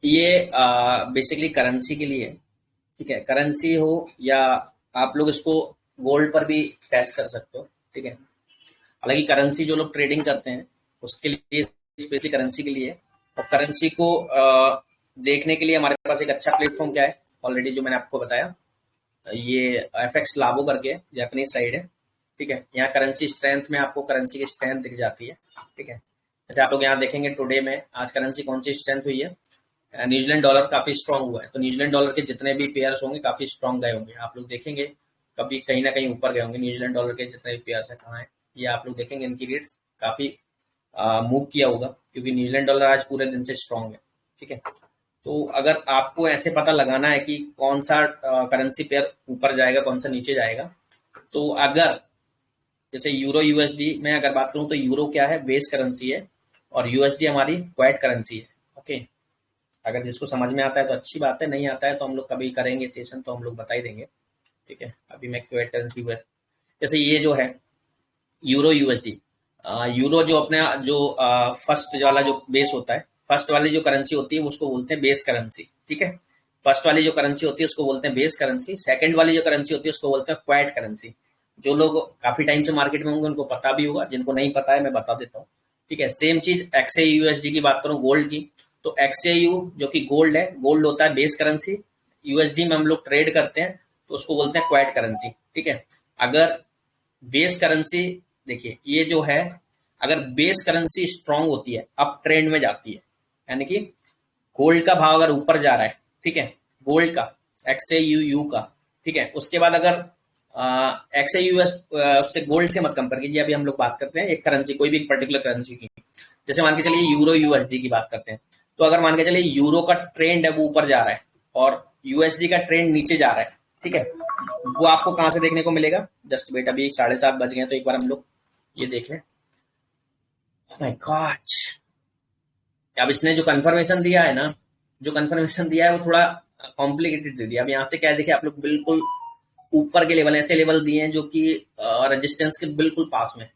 ये बेसिकली करेंसी के लिए है। ठीक है। करेंसी हो या आप लोग इसको गोल्ड पर भी टेस्ट कर सकते हो। ठीक है। हालांकि करेंसी जो लोग ट्रेडिंग करते हैं उसके लिए, स्पेशली करेंसी के लिए, और करेंसी को देखने के लिए हमारे पास एक अच्छा प्लेटफॉर्म क्या है, ऑलरेडी जो मैंने आपको बताया, ये एफएक्स लाबो करके जापानीज साइड है। ठीक है। यहाँ करेंसी स्ट्रेंथ में आपको करेंसी की स्ट्रेंथ दिख जाती है। ठीक है। जैसे आप लोग यहाँ देखेंगे टुडे में आज करेंसी कौन सी स्ट्रेंथ हुई है, न्यूजीलैंड डॉलर काफी स्ट्रांग हुआ है। तो न्यूजीलैंड डॉलर के जितने भी पेयर्स होंगे काफी स्ट्रांग गए होंगे। आप लोग देखेंगे कभी कहीं ना कहीं ऊपर गए होंगे। न्यूजीलैंड डॉलर के जितने भी पेयर्स है कहाँ है, ये आप लोग देखेंगे इनकी रेट्स काफी मूव किया होगा, क्योंकि न्यूजीलैंड डॉलर आज पूरे दिन से स्ट्रांग है। ठीक है। तो अगर आपको ऐसे पता लगाना है कि कौन सा करेंसी पेयर ऊपर जाएगा कौन सा नीचे जाएगा, तो अगर जैसे यूरो यूएसडी में अगर बात करूं तो यूरो क्या है, बेस करेंसी है, और यूएसडी हमारी क्वाइट करेंसी है। ओके। अगर जिसको समझ में आता है तो अच्छी बात है, नहीं आता है तो हम लोग कभी करेंगे सेशन तो हम लोग बता ही देंगे। ठीक है। अभी मैं क्वेट करेंसी हुआ, जैसे ये जो है यूरो यूएसडी, यूरो जो अपने जो फर्स्ट वाला जो बेस होता है, फर्स्ट वाली जो करेंसी होती है उसको बोलते हैं बेस करेंसी। ठीक है। फर्स्ट वाली जो करेंसी होती है उसको बोलते हैं बेस करेंसी, सेकंड वाली जो करेंसी होती है उसको बोलते हैं क्वाइट करेंसी। जो लोग काफी टाइम से मार्केट में होंगे उनको पता भी होगा, जिनको नहीं पता है मैं बता देता हूँ। ठीक है। सेम चीज एक्सए यूएसडी की बात करूं गोल्ड की, तो एक्सएयू जो कि गोल्ड है, गोल्ड होता है बेस करेंसी, यूएसडी में हम लोग ट्रेड करते हैं तो उसको बोलते हैं क्वाइट करेंसी। ठीक है। अगर बेस करेंसी, देखिए ये जो है, अगर बेस करेंसी स्ट्रांग होती है अप ट्रेंड में जाती है, यानी कि गोल्ड का भाव अगर ऊपर जा रहा है, ठीक है, गोल्ड का एक्सएयू का, ठीक है, उसके बाद अगर एक्सएयूएस, उसके गोल्ड से मत कंपेयर कीजिए, अभी हम लोग बात करते हैं एक करेंसी, कोई भी पर्टिकुलर करेंसी की। जैसे मान के चलिए यूरो यूएसडी की बात करते हैं, तो अगर मान के चलिए यूरो का ट्रेंड है वो ऊपर जा रहा है और यूएसडी का ट्रेंड नीचे जा रहा है, ठीक है, वो आपको कहां से देखने को मिलेगा? जस्ट वेट, अभी 7:30 बज गए तो एक बार हम लोग ये देख लें। माय गॉड, अब इसने जो कंफर्मेशन दिया है ना, जो कंफर्मेशन दिया है वो थोड़ा कॉम्प्लिकेटेड दे दिया। अब यहाँ से क्या है, देखिए आप लोग बिल्कुल ऊपर के लेवल, ऐसे लेवल दिए हैं जो कि रेजिस्टेंस के बिल्कुल पास में।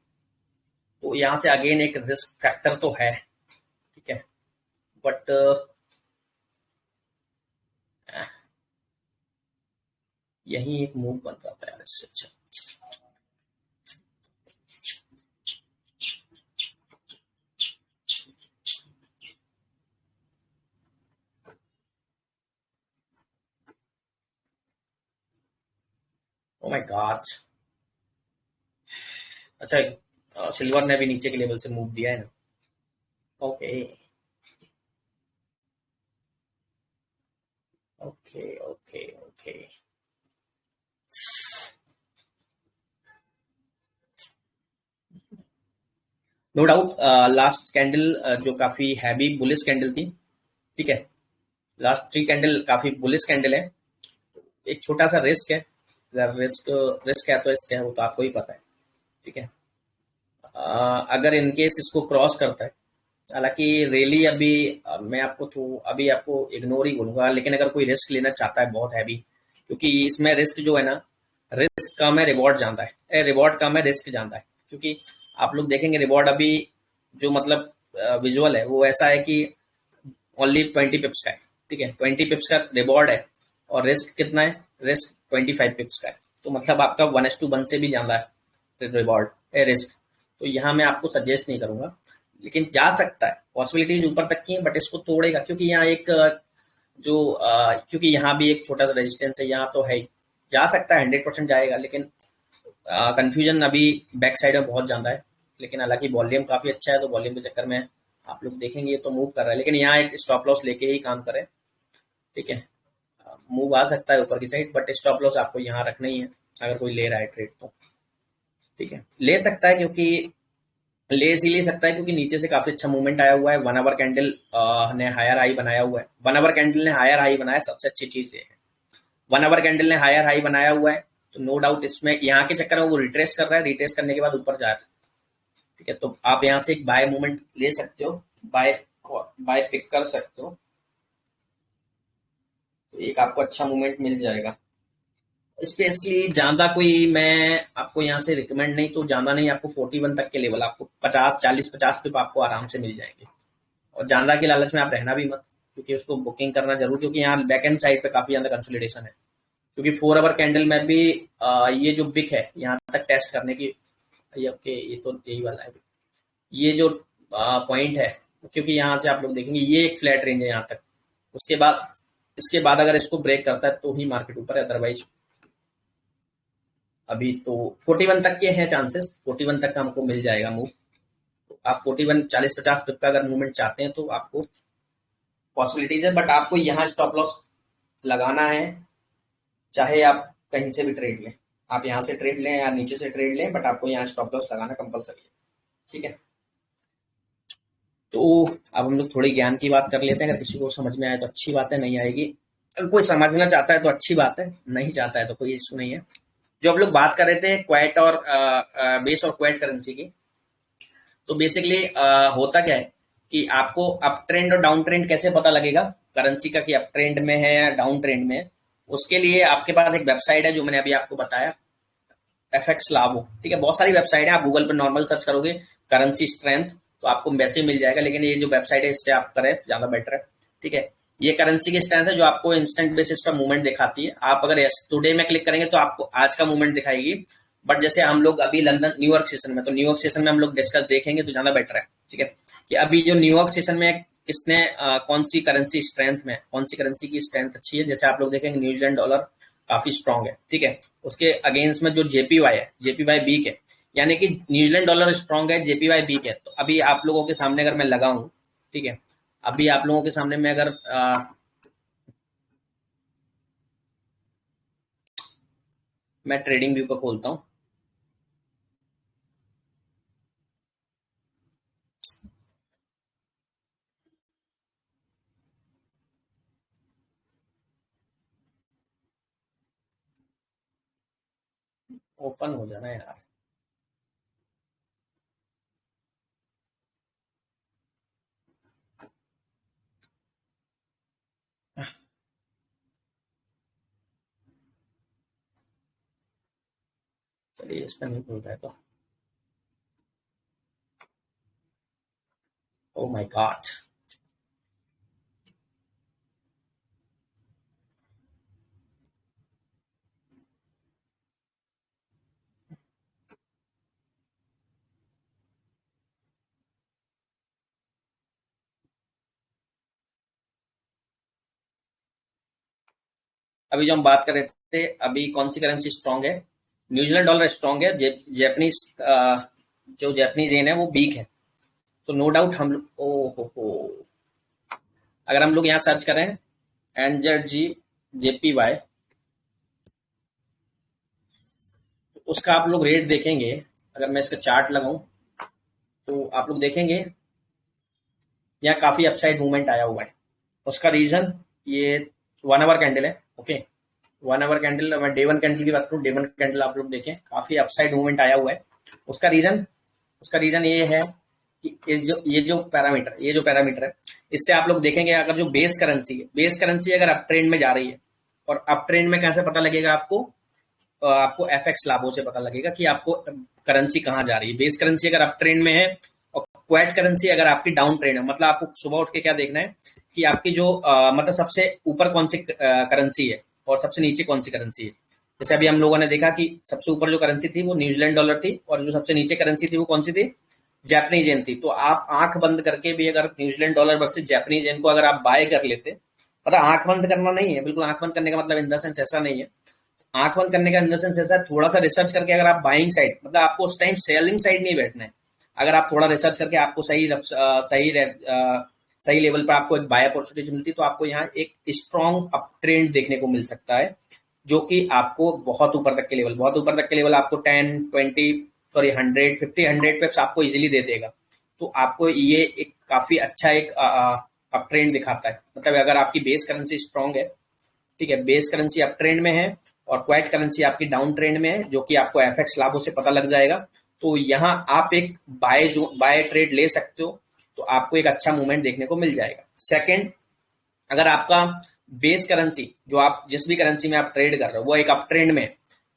तो यहाँ से अगेन एक रिस्क फैक्टर तो है, ठीक है, बट यही एक मूव बन रहा था यार इससे अच्छा। ओ माय गॉड, अच्छा सिल्वर ने भी नीचे के लेवल से मूव दिया है ना। Okay okay okay okay, no doubt last candle जो काफी हैवी बुलिश कैंडल थी, ठीक है, लास्ट 3 कैंडल काफी बुलिश कैंडल है। एक छोटा सा रिस्क है, रिस्क रिस्क है तो इसका है, वो तो आपको ही पता है, ठीक है। अगर इनकेस इसको क्रॉस करता है, हालांकि रैली अभी मैं आपको तो अभी आपको इग्नोर ही बोलूंगा, लेकिन अगर कोई रिस्क लेना चाहता है बहुत हैवी, क्योंकि इसमें रिस्क जो है ना, रिस्क कम है रिवॉर्ड ज्यादा है, रिवॉर्ड कम है रिस्क ज्यादा है। क्योंकि आप लोग देखेंगे रिवॉर्ड अभी जो मतलब विजुअल है वो ऐसा है कि ओनली 20 पिप्स का है, ठीक है, 20 पिप्स का रिवॉर्ड है, और रिस्क कितना है, रिस्क 25 पिप्स का है। तो मतलब आपका 1:1 से भी ज्यादा है रिवॉर्ड है रिस्क। तो यहाँ मैं आपको सजेस्ट नहीं करूंगा, लेकिन जा सकता है, पॉसिबिलिटीज ऊपर तक की है, बट इसको तोड़ेगा क्योंकि यहाँ एक क्योंकि यहाँ भी एक छोटा सा रेजिस्टेंस है, यहाँ तो है ही, जा सकता है 100% जाएगा, लेकिन कंफ्यूजन अभी बैक साइड में बहुत ज्यादा है। लेकिन हालांकि वॉल्यूम काफी अच्छा है, तो वॉल्यूम के चक्कर में आप लोग देखेंगे तो मूव कर रहा है, लेकिन यहाँ एक स्टॉप लॉस लेके ही काम करें, ठीक है। मूव आ सकता है ऊपर की साइड, बट स्टॉप लॉस आपको यहाँ रखना ही है अगर कोई ले रहा है ट्रेड तो, ठीक है, ले सकता है, क्योंकि ले इसीलिए सकता है क्योंकि नीचे से काफी अच्छा मूवमेंट आया हुआ है। 1 आवर कैंडल ने हायर हाई बनाया हुआ है, 1 आवर कैंडल ने हायर हाई बनाया, सबसे अच्छी चीज ये है। 1 आवर कैंडल ने हायर हाई बनाया हुआ है, तो नो डाउट इसमें यहाँ के चक्कर में वो रिट्रेस कर रहा है, रिट्रेस करने के बाद ऊपर जा रहा है, ठीक है। तो आप यहाँ से एक बाय मूवमेंट ले सकते हो, बाय बाय पिक कर सकते हो, तो एक आपको अच्छा मूवमेंट मिल जाएगा। स्पेशली ज्यादा कोई मैं आपको यहाँ से रिकमेंड नहीं, तो ज्यादा नहीं, आपको 41 तक के लेवल, आपको 50 40 50 पिप आपको आराम से मिल जाएंगे। और ज्यादा के लालच में आप रहना भी मत, क्योंकि उसको बुकिंग करना जरूर, क्योंकि यहाँ बैक एंड साइड पे काफी ज्यादा कंसोलिडेशन है। क्योंकि 4 आवर कैंडल में भी ये जो बिक है यहाँ तक टेस्ट करने की, ये ओके, ये तो यही वाला है, ये जो पॉइंट है, क्योंकि यहाँ से आप लोग देखेंगे ये एक फ्लैट रेंज है यहाँ तक, उसके बाद इसके बाद अगर इसको ब्रेक करता है तो ही मार्केट ऊपर है, अदरवाइज अभी तो 41 तक के हैं चांसेस, 41 तक का हमको मिल जाएगा मूव। तो आप 41 40 50 पिप का अगर मूवमेंट चाहते हैं तो आपको पॉसिबिलिटीज है, बट आपको यहाँ स्टॉप लॉस लगाना है, चाहे आप कहीं से भी ट्रेड लें, आप यहाँ से ट्रेड लें या नीचे से ट्रेड लें, बट आपको यहाँ स्टॉप लॉस लगाना कंपलसरी है, ठीक है। तो अब हम लोग थोड़ी ज्ञान की बात कर लेते हैं, अगर किसी को समझ में आए तो अच्छी बात है, नहीं आएगी अगर कोई समझना चाहता है तो अच्छी बात है, नहीं चाहता है तो कोई इशू नहीं है। जो हम लोग बात कर रहे थे क्वेट और बेस और क्वेट करेंसी की, तो बेसिकली होता क्या है कि आपको अप ट्रेंड और डाउन ट्रेंड कैसे पता लगेगा करेंसी का, कि अप ट्रेंड में है या डाउन ट्रेंड में है। उसके लिए आपके पास एक वेबसाइट है जो मैंने अभी आपको बताया, एफएक्स लावो, ठीक है। बहुत सारी वेबसाइट है, आप गूगल पर नॉर्मल सर्च करोगे करेंसी स्ट्रेंथ तो आपको वैसे ही मिल जाएगा, लेकिन ये जो वेबसाइट है इससे आप करें ज्यादा बेटर है, ठीक है। ये करेंसी की स्ट्रेंथ है जो आपको इंस्टेंट बेसिस पर मूवमेंट दिखाती है। आप अगर टुडे में क्लिक करेंगे तो आपको आज का मूवमेंट दिखाएगी, बट जैसे हम लोग अभी लंदन न्यूयॉर्क सेशन में, तो न्यूयॉर्क सेशन में हम लोग डिस्कस देखेंगे तो ज्यादा बेटर है, ठीक है, कि अभी जो न्यूयॉर्क सेशन में किसने कौन सी करेंसी स्ट्रेंथ में, कौन सी करेंसी की स्ट्रेंथ अच्छी है। जैसे आप लोग देखेंगे न्यूजीलैंड डॉलर काफी स्ट्रांग है, ठीक है। उसके अगेंस्ट में जो जेपीवाई है, जेपीवाई वीक है, यानी कि न्यूजीलैंड डॉलर स्ट्रांग है, जेपीवाई वीक है। तो अभी आप लोगों के सामने अगर मैं लगाऊं, ठीक है, अभी आप लोगों के सामने मैं अगर मैं ट्रेडिंग व्यू को खोलता हूँ, ओपन हो जाना यार, चलिए इस पर नहीं खुल रहा है तो ओ माय गॉड। अभी जो हम बात कर रहे थे, अभी कौन सी करेंसी स्ट्रांग है? न्यूजीलैंड डॉलर स्ट्रांग है। जैपनीज जो जैपनीज येन है वो वीक है। तो नो डाउट हम लोग ओ हो, अगर हम लोग यहाँ सर्च करें एनजेड जेपीवाई, तो उसका आप लोग रेट देखेंगे। अगर मैं इसका चार्ट लगाऊं तो आप लोग देखेंगे यहाँ काफी अपसाइड मूवमेंट आया हुआ है। उसका रीजन ये 1 आवर कैंडल है। ओके, 1 आवर कैंडल, मैं डे वन कैंडल की बात करूँ, डे वन कैंडल आप लोग देखें काफी अपसाइड मूवमेंट आया हुआ है। उसका रीजन ये है कि ये जो पैरामीटर है, इससे आप लोग देखेंगे अगर जो बेस करेंसी अगर अप ट्रेंड में जा रही है, और अप ट्रेंड में कैसे पता लगेगा आपको? आपको एफएक्स लाभों से पता लगेगा कि आपको करेंसी कहाँ जा रही है। बेस करेंसी अगर अप ट्रेंड में है और क्वेट करेंसी अगर आपकी डाउन ट्रेंड है, मतलब आपको सुबह उठ के क्या देखना है कि आपकी जो मतलब सबसे ऊपर कौन सी करेंसी है और सबसे नीचे कौन सी करेंसी है। जैसे अभी हम लोगों ने देखा कि सबसे ऊपर जो करेंसी थी वो न्यूजीलैंड डॉलर थी, और जो सबसे नीचे करेंसी थी वो कौन सी थी? जैपनीज येन थी। तो आप आंख बंद करके भी अगर न्यूजीलैंड डॉलर वर्सेस जैपनीज येन को अगर आप बाय कर लेते, मतलब आंख बंद करना नहीं है, बिल्कुल आंख बंद करने का मतलब इन द सेंस ऐसा नहीं है। आंख बंद करने का इन द सेंस ऐसा, थोड़ा सा रिसर्च करके अगर आप बाइंग साइड, मतलब आपको उस टाइम सेलिंग साइड नहीं बैठना है। अगर आप थोड़ा रिसर्च करके आपको सही लेवल पर आपको एक बाय अपॉर्चुनिटी मिलती, तो आपको यहाँ एक स्ट्रॉन्ग अप ट्रेंड देखने को मिल सकता है, जो कि आपको बहुत ऊपर तक के लेवल आपको 10, 20, 100, 50, 100 पे आपको इजीली दे देगा। तो आपको ये एक काफी अच्छा एक अप ट्रेंड दिखाता है। मतलब अगर आपकी बेस करेंसी स्ट्रांग है, ठीक है, बेस करेंसी अप ट्रेंड में है और क्वाइट करेंसी आपकी डाउन ट्रेंड में है, जो कि आपको एफएक्स लाभों से पता लग जाएगा, तो यहाँ आप एक बाय ट्रेड ले सकते हो। तो आपको एक अच्छा मूवमेंट देखने को मिल जाएगा। सेकंड, अगर आपका बेस करेंसी, जो आप जिस भी करेंसी में आप ट्रेड कर रहे हो, वो एक अप ट्रेंड में,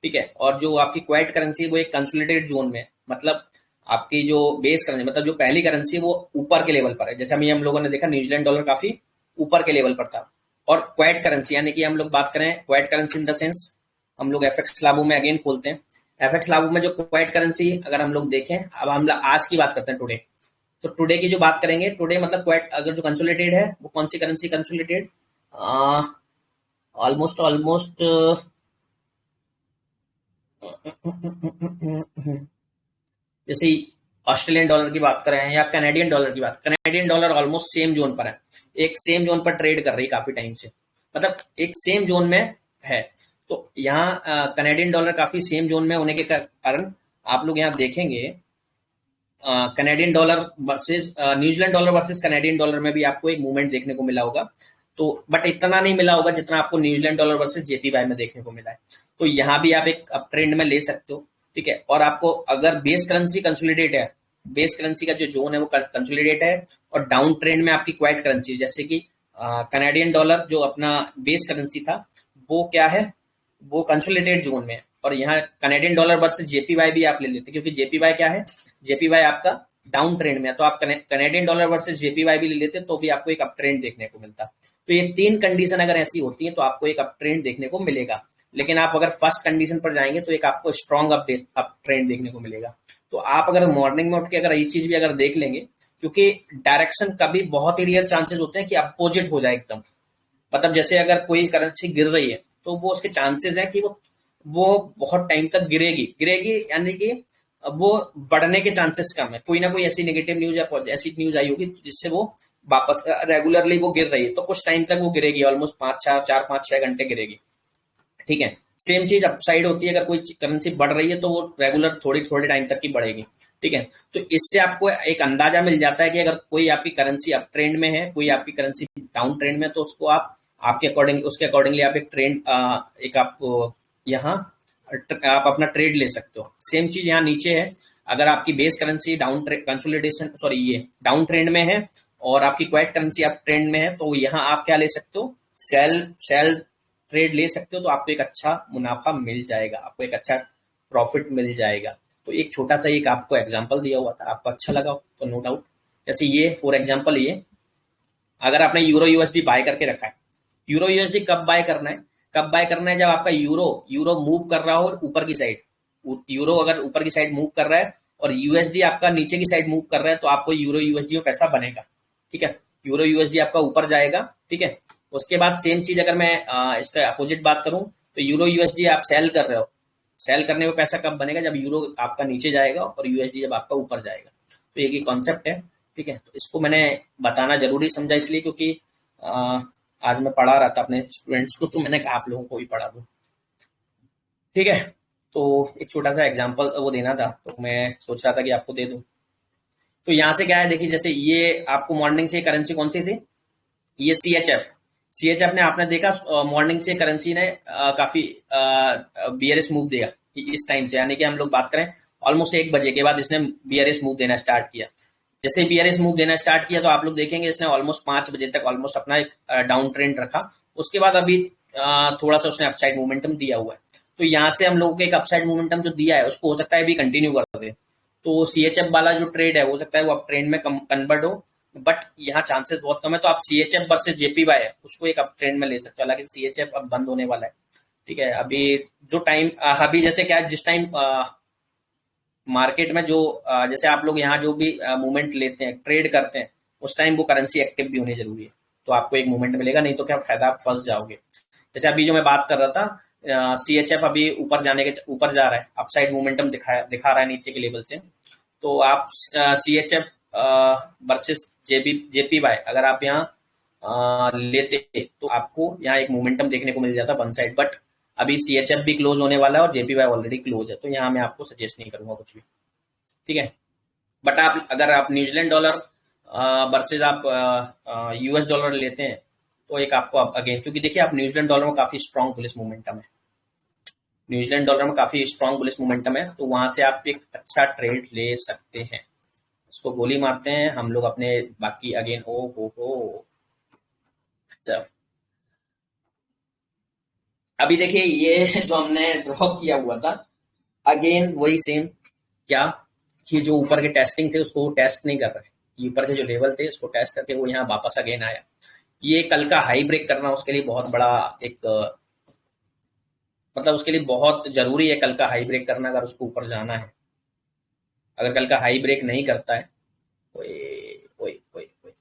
ठीक है, और जो आपकी क्वाइट करेंसी वो एक कंसोलिडेटेड जोन में, मतलब आपकी जो बेस करेंसी, मतलब जो पहली करेंसी वो ऊपर के लेवल पर है। जैसे हम लोगों ने देखा न्यूजीलैंड डॉलर काफी ऊपर के लेवल पर था। और क्वाइट करेंसी, यानी कि हम लोग बात करें quite currency in the sense, हम लोग एफएक्स लाभों में अगेन खोलते हैं। एफएक्स लाभों में जो क्वाइट करेंसी अगर हम लोग देखें, अब हम आज की बात करते हैं, टुडे। तो टुडे की जो बात करेंगे, टुडे मतलब क्वाइट अगर जो कंसोलिडेटेड है, वो कौन सी करेंसी कंसोलिडेटेड? ऑलमोस्ट ऑलमोस्ट जैसे ऑस्ट्रेलियन डॉलर की बात करें या कनाडियन डॉलर की बात, Canadian dollar almost same zone पर है, एक सेम जोन पर ट्रेड कर रही है काफी टाइम से, मतलब एक सेम जोन में है। तो यहाँ कनाडियन डॉलर काफी सेम जोन में होने के कारण आप लोग यहाँ देखेंगे Canadian dollar versus New Zealand dollar versus Canadian dollar में भी आपको एक मूवमेंट देखने को मिला होगा। तो बट इतना नहीं मिला होगा जितना आपको न्यूजीलैंड डॉलर वर्सेस जेपीवाई में देखने को मिला है। तो यहाँ भी आप एक अप ट्रेंड में ले सकते हो, ठीक है। और आपको अगर बेस करेंसी कंसोलिडेट है, बेस करेंसी का जो जोन है वो कंसोलिडेट है, और डाउन ट्रेंड में आपकी क्वाइट करेंसी, जैसे कि कनाडियन डॉलर जो अपना बेस करेंसी था वो क्या है, वो कंसोलिडेटेड जोन में है। और यहाँ कनाडियन डॉलर वर्सेस जेपीवाई भी आप ले लेते, क्योंकि जेपीवाई क्या है, जेपीवाई आपका डाउन ट्रेंड में है। तो आप कनाडियन डॉलर वर्सेस जेपीवाई भी ले लेते तो भी आपको एक अप ट्रेंड देखने को मिलता। तो ये तीन कंडीशन अगर ऐसी होती है तो आपको एक अप ट्रेंड देखने को मिलेगा। लेकिन आप अगर फर्स्ट कंडीशन पर जाएंगे तो एक आपको स्ट्रॉन्ग अप ट्रेंड देखने को मिलेगा। तो आप अगर मॉर्निंग में उठ के अगर ये चीज भी अगर देख लेंगे, क्योंकि डायरेक्शन कभी बहुत ही रेयर चांसेस होते हैं कि अपोजिट हो जाए एकदम। मतलब जैसे अगर कोई करेंसी गिर रही है तो वो उसके चांसेस है कि वो बहुत टाइम तक गिरेगी गिरेगी, यानी कि वो बढ़ने के चांसेस कम है। कोई ना कोई ऐसी नेगेटिव न्यूज या ऐसी न्यूज आई होगी जिससे वो वापस रेगुलरली वो गिर रही है, तो कुछ टाइम तक वो गिरेगी, ऑलमोस्ट 5-4 5-6 घंटे गिरेगी, ठीक है। सेम चीज अपसाइड होती है, अगर कोई करेंसी बढ़ रही है तो वो रेगुलर थोड़ी थोड़े टाइम तक की बढ़ेगी, ठीक है। तो इससे आपको एक अंदाजा मिल जाता है कि अगर कोई आपकी करेंसी अप ट्रेंड में है, कोई आपकी करेंसी डाउन ट्रेंड में है, तो उसको आप उसके अकॉर्डिंगली आप एक ट्रेंड एक आप यहाँ आप अपना ट्रेड ले सकते हो। सेम चीज यहाँ नीचे है, अगर आपकी बेस करेंसी कंसोलिडेशन सॉरी ये डाउन ट्रेंड में है और आपकी क्वाइट करेंसी अप ट्रेंड में है, तो यहाँ आप क्या ले सकते हो, सेल ट्रेड ले सकते हो। तो आपको एक अच्छा मुनाफा मिल जाएगा, आपको एक अच्छा प्रॉफिट मिल जाएगा। तो एक छोटा सा एक आपको एग्जांपल दिया हुआ था, आपको अच्छा लगा हो तो नो डाउट। जैसे ये फॉर एग्जांपल, ये अगर आपने यूरो यूएसडी बाय करके रखा है, यूरो यूएसडी कब बाय करना है, कब बाय करना है, जब आपका यूरो यूरो मूव कर रहा हो ऊपर की साइड। यूरो अगर ऊपर की साइड मूव कर रहा है और यूएसडी आपका नीचे की साइड मूव कर रहा है, तो आपको यूरो यूएसडी में पैसा बनेगा। ठीक है, यूरो यूएसडी आपका ऊपर जाएगा। ठीक है, उसके बाद सेम चीज अगर मैं इसका अपोजिट बात करूं, तो यूरो यूएसडी आप सेल कर रहे हो, सेल करने में पैसा कब बनेगा, जब यूरो आपका नीचे जाएगा और यूएसडी जब आपका ऊपर जाएगा। तो एक ही कॉन्सेप्ट है। ठीक है, तो इसको मैंने बताना जरूरी समझा इसलिए क्योंकि आज मैं पढ़ा रहा था अपने स्टूडेंट्स को, तो मैंने कहा आप लोगों को भी पढ़ा दूं। ठीक है, तो एक छोटा सा एग्जांपल वो देना था, तो मैं सोच रहा था कि आपको दे दूं। तो यहाँ से क्या है, देखिए जैसे ये आपको मॉर्निंग से करेंसी कौन सी थी, ये सी एच एफ ने आपने देखा मॉर्निंग से करेंसी ने काफी बीआरएस मूव दिया इस टाइम से, यानी कि हम लोग बात करें ऑलमोस्ट 1 बजे के बाद इसने बीआरएस मूव देना स्टार्ट किया। जैसे बीआरएस मूव देना स्टार्ट किया तो आप लोग देखेंगे इसने ऑलमोस्ट 5 बजे तक ऑलमोस्ट अपना एक डाउन ट्रेंड रखा। उसके बाद अभी थोड़ा सा उसने अपसाइड मोमेंटम दिया हुआ है। तो यहाँ से हम लोगों को एक अपसाइड मोमेंटम जो दिया है उसको हो सकता है अभी कंटिन्यू कर दे। तो सीएचएफ वाला जो ट्रेड है हो सकता है वो अब ट्रेंड में कन्वर्ट हो, बट यहाँ चांसेस बहुत कम है। तो आप सीएचएफ वर्सेस जेपीवाई है उसको एक अप ट्रेंड में ले सकते हो, हालांकि सीएचएफ अब बंद होने वाला है। ठीक है, अभी जो टाइम अभी जैसे क्या है, जिस टाइम मार्केट में जो जैसे आप लोग यहाँ जो भी मूवमेंट लेते हैं ट्रेड करते हैं, उस टाइम वो करेंसी एक्टिव भी होनी जरूरी है, तो आपको एक मूवमेंट मिलेगा, नहीं तो क्या फायदा, आप फंस जाओगे। जैसे अभी जो मैं बात कर रहा था, सीएचएफ अभी ऊपर जाने के ऊपर जा रहा है, अपसाइड मोमेंटम दिखा रहा है नीचे के लेवल से। तो आप सीएचएफ वर्सेस जेपीवाई अगर आप यहाँ लेते तो आपको यहाँ एक मोमेंटम देखने को मिल जाता वन साइड, बट अभी सीएचएफ भी क्लोज होने वाला है और जेपीवाई ऑलरेडी क्लोज है, तो यहाँ मैं आपको सजेस्ट नहीं करूंगा कुछ भी। ठीक है, बट आप अगर आप न्यूजीलैंड डॉलर वर्सेज आप यूएस डॉलर लेते हैं तो एक आपको अगेन, क्योंकि देखिए आप न्यूजीलैंड डॉलर में काफी स्ट्रॉन्ग बुलिश मोमेंटम है, न्यूजीलैंड डॉलर में काफी स्ट्रॉन्ग बुलिश मोमेंटम है, तो वहां से आप एक अच्छा ट्रेड ले सकते हैं। इसको गोली मारते हैं हम लोग अपने बाकी अगेन। ओ हो अभी देखिए ये जो हमने ड्रॉ किया हुआ था, अगेन वही सेम, क्या कि जो ऊपर के टेस्टिंग थे उसको टेस्ट नहीं कर रहे, ये ऊपर के जो लेवल थे उसको टेस्ट करके वो यहाँ वापस अगेन आया। ये कल का हाई ब्रेक करना उसके लिए बहुत बड़ा एक मतलब उसके लिए बहुत जरूरी है कल का हाई ब्रेक करना, अगर उसको ऊपर जाना है। अगर कल का हाई ब्रेक नहीं करता है, ओए ओए ओए ओए,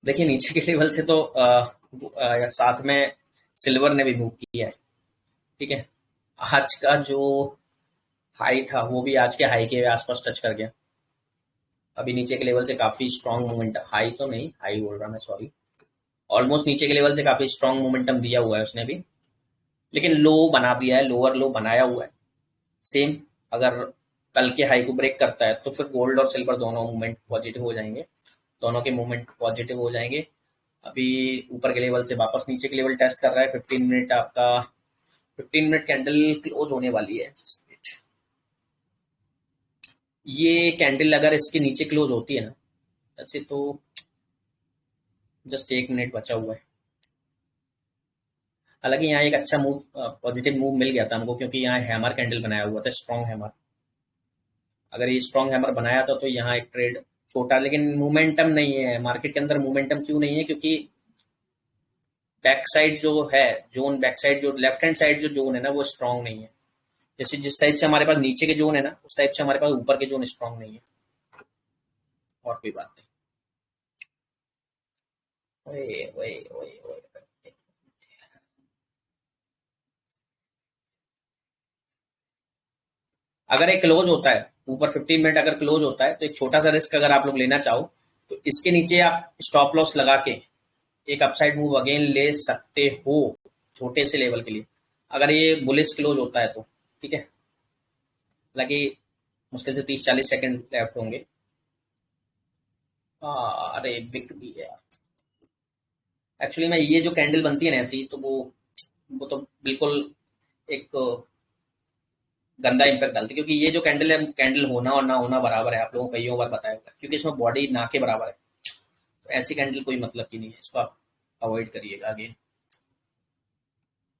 देखिए नीचे के लेवल से तो साथ में सिल्वर ने भी मूव किया है। ठीक है, आज का जो हाई था वो भी आज के हाई के आसपास टच कर गया। अभी नीचे के लेवल से काफी स्ट्रॉन्ग मोमेंट, हाई तो नहीं, हाई बोल रहा मैं, सॉरी, ऑलमोस्ट नीचे के लेवल से काफी स्ट्रॉन्ग मोमेंटम दिया हुआ है उसने भी, लेकिन लो बना दिया है, लोअर लो बनाया हुआ है। सेम अगर कल के हाई को ब्रेक करता है तो फिर गोल्ड और सिल्वर दोनों मूवमेंट पॉजिटिव हो जाएंगे, दोनों के मूवमेंट पॉजिटिव हो जाएंगे। अभी ऊपर के लेवल से वापस नीचे के लेवल टेस्ट कर रहा है। 15 मिनट आपका 15 मिनट कैंडल क्लोज होने वाली है। ये कैंडल अगर इसके नीचे क्लोज होती है ना, ऐसे तो जस्ट 1 मिनट बचा हुआ है। हालांकि यहाँ एक अच्छा मूव, पॉजिटिव मूव मिल गया था हमको, क्योंकि यहाँ हैमर कैंडल बनाया हुआ था, स्ट्रॉन्ग हैमर। अगर ये स्ट्रॉन्ग हैमर बनाया था तो यहाँ एक ट्रेड छोटा, लेकिन मोमेंटम नहीं है मार्केट के अंदर। मोमेंटम क्यों नहीं है, क्योंकि बैक साइड जो है जोन, बैक साइड जो लेफ्ट हैंड साइड जो जोन है ना वो स्ट्रॉन्ग नहीं है। जैसे जिस टाइप से हमारे पास नीचे के जोन है ना, उस टाइप से हमारे पास ऊपर के जोन स्ट्रॉन्ग नहीं है, और कोई बात नहीं। ओए ओए ओए ओए, अगर एक क्लोज होता है ऊपर 15 मिनट अगर क्लोज होता है, तो एक छोटा सा रिस्क अगर आप लोग लेना चाहो तो इसके नीचे आप स्टॉप लॉस लगा के एक अपसाइड मूव अगेन ले सकते हो, छोटे से लेवल के लिए, अगर ये बुलिश क्लोज होता है तो। ठीक है, हालांकि मुश्किल से 30-40 सेकंड लेफ्ट होंगे। अरे बिक भी है एक्चुअली में, ये जो कैंडल बनती है ना ऐसी, तो वो तो बिल्कुल एक गंदा इम्पैक्ट डालती है, क्योंकि ये जो कैंडल है, कैंडल होना और ना होना बराबर है, आप लोगों को कईयों बार बताया होगा, क्योंकि इसमें बॉडी ना के बराबर है। तो ऐसी कैंडल कोई मतलब की नहीं है, इसको आप अवॉइड करिएगा। अगेन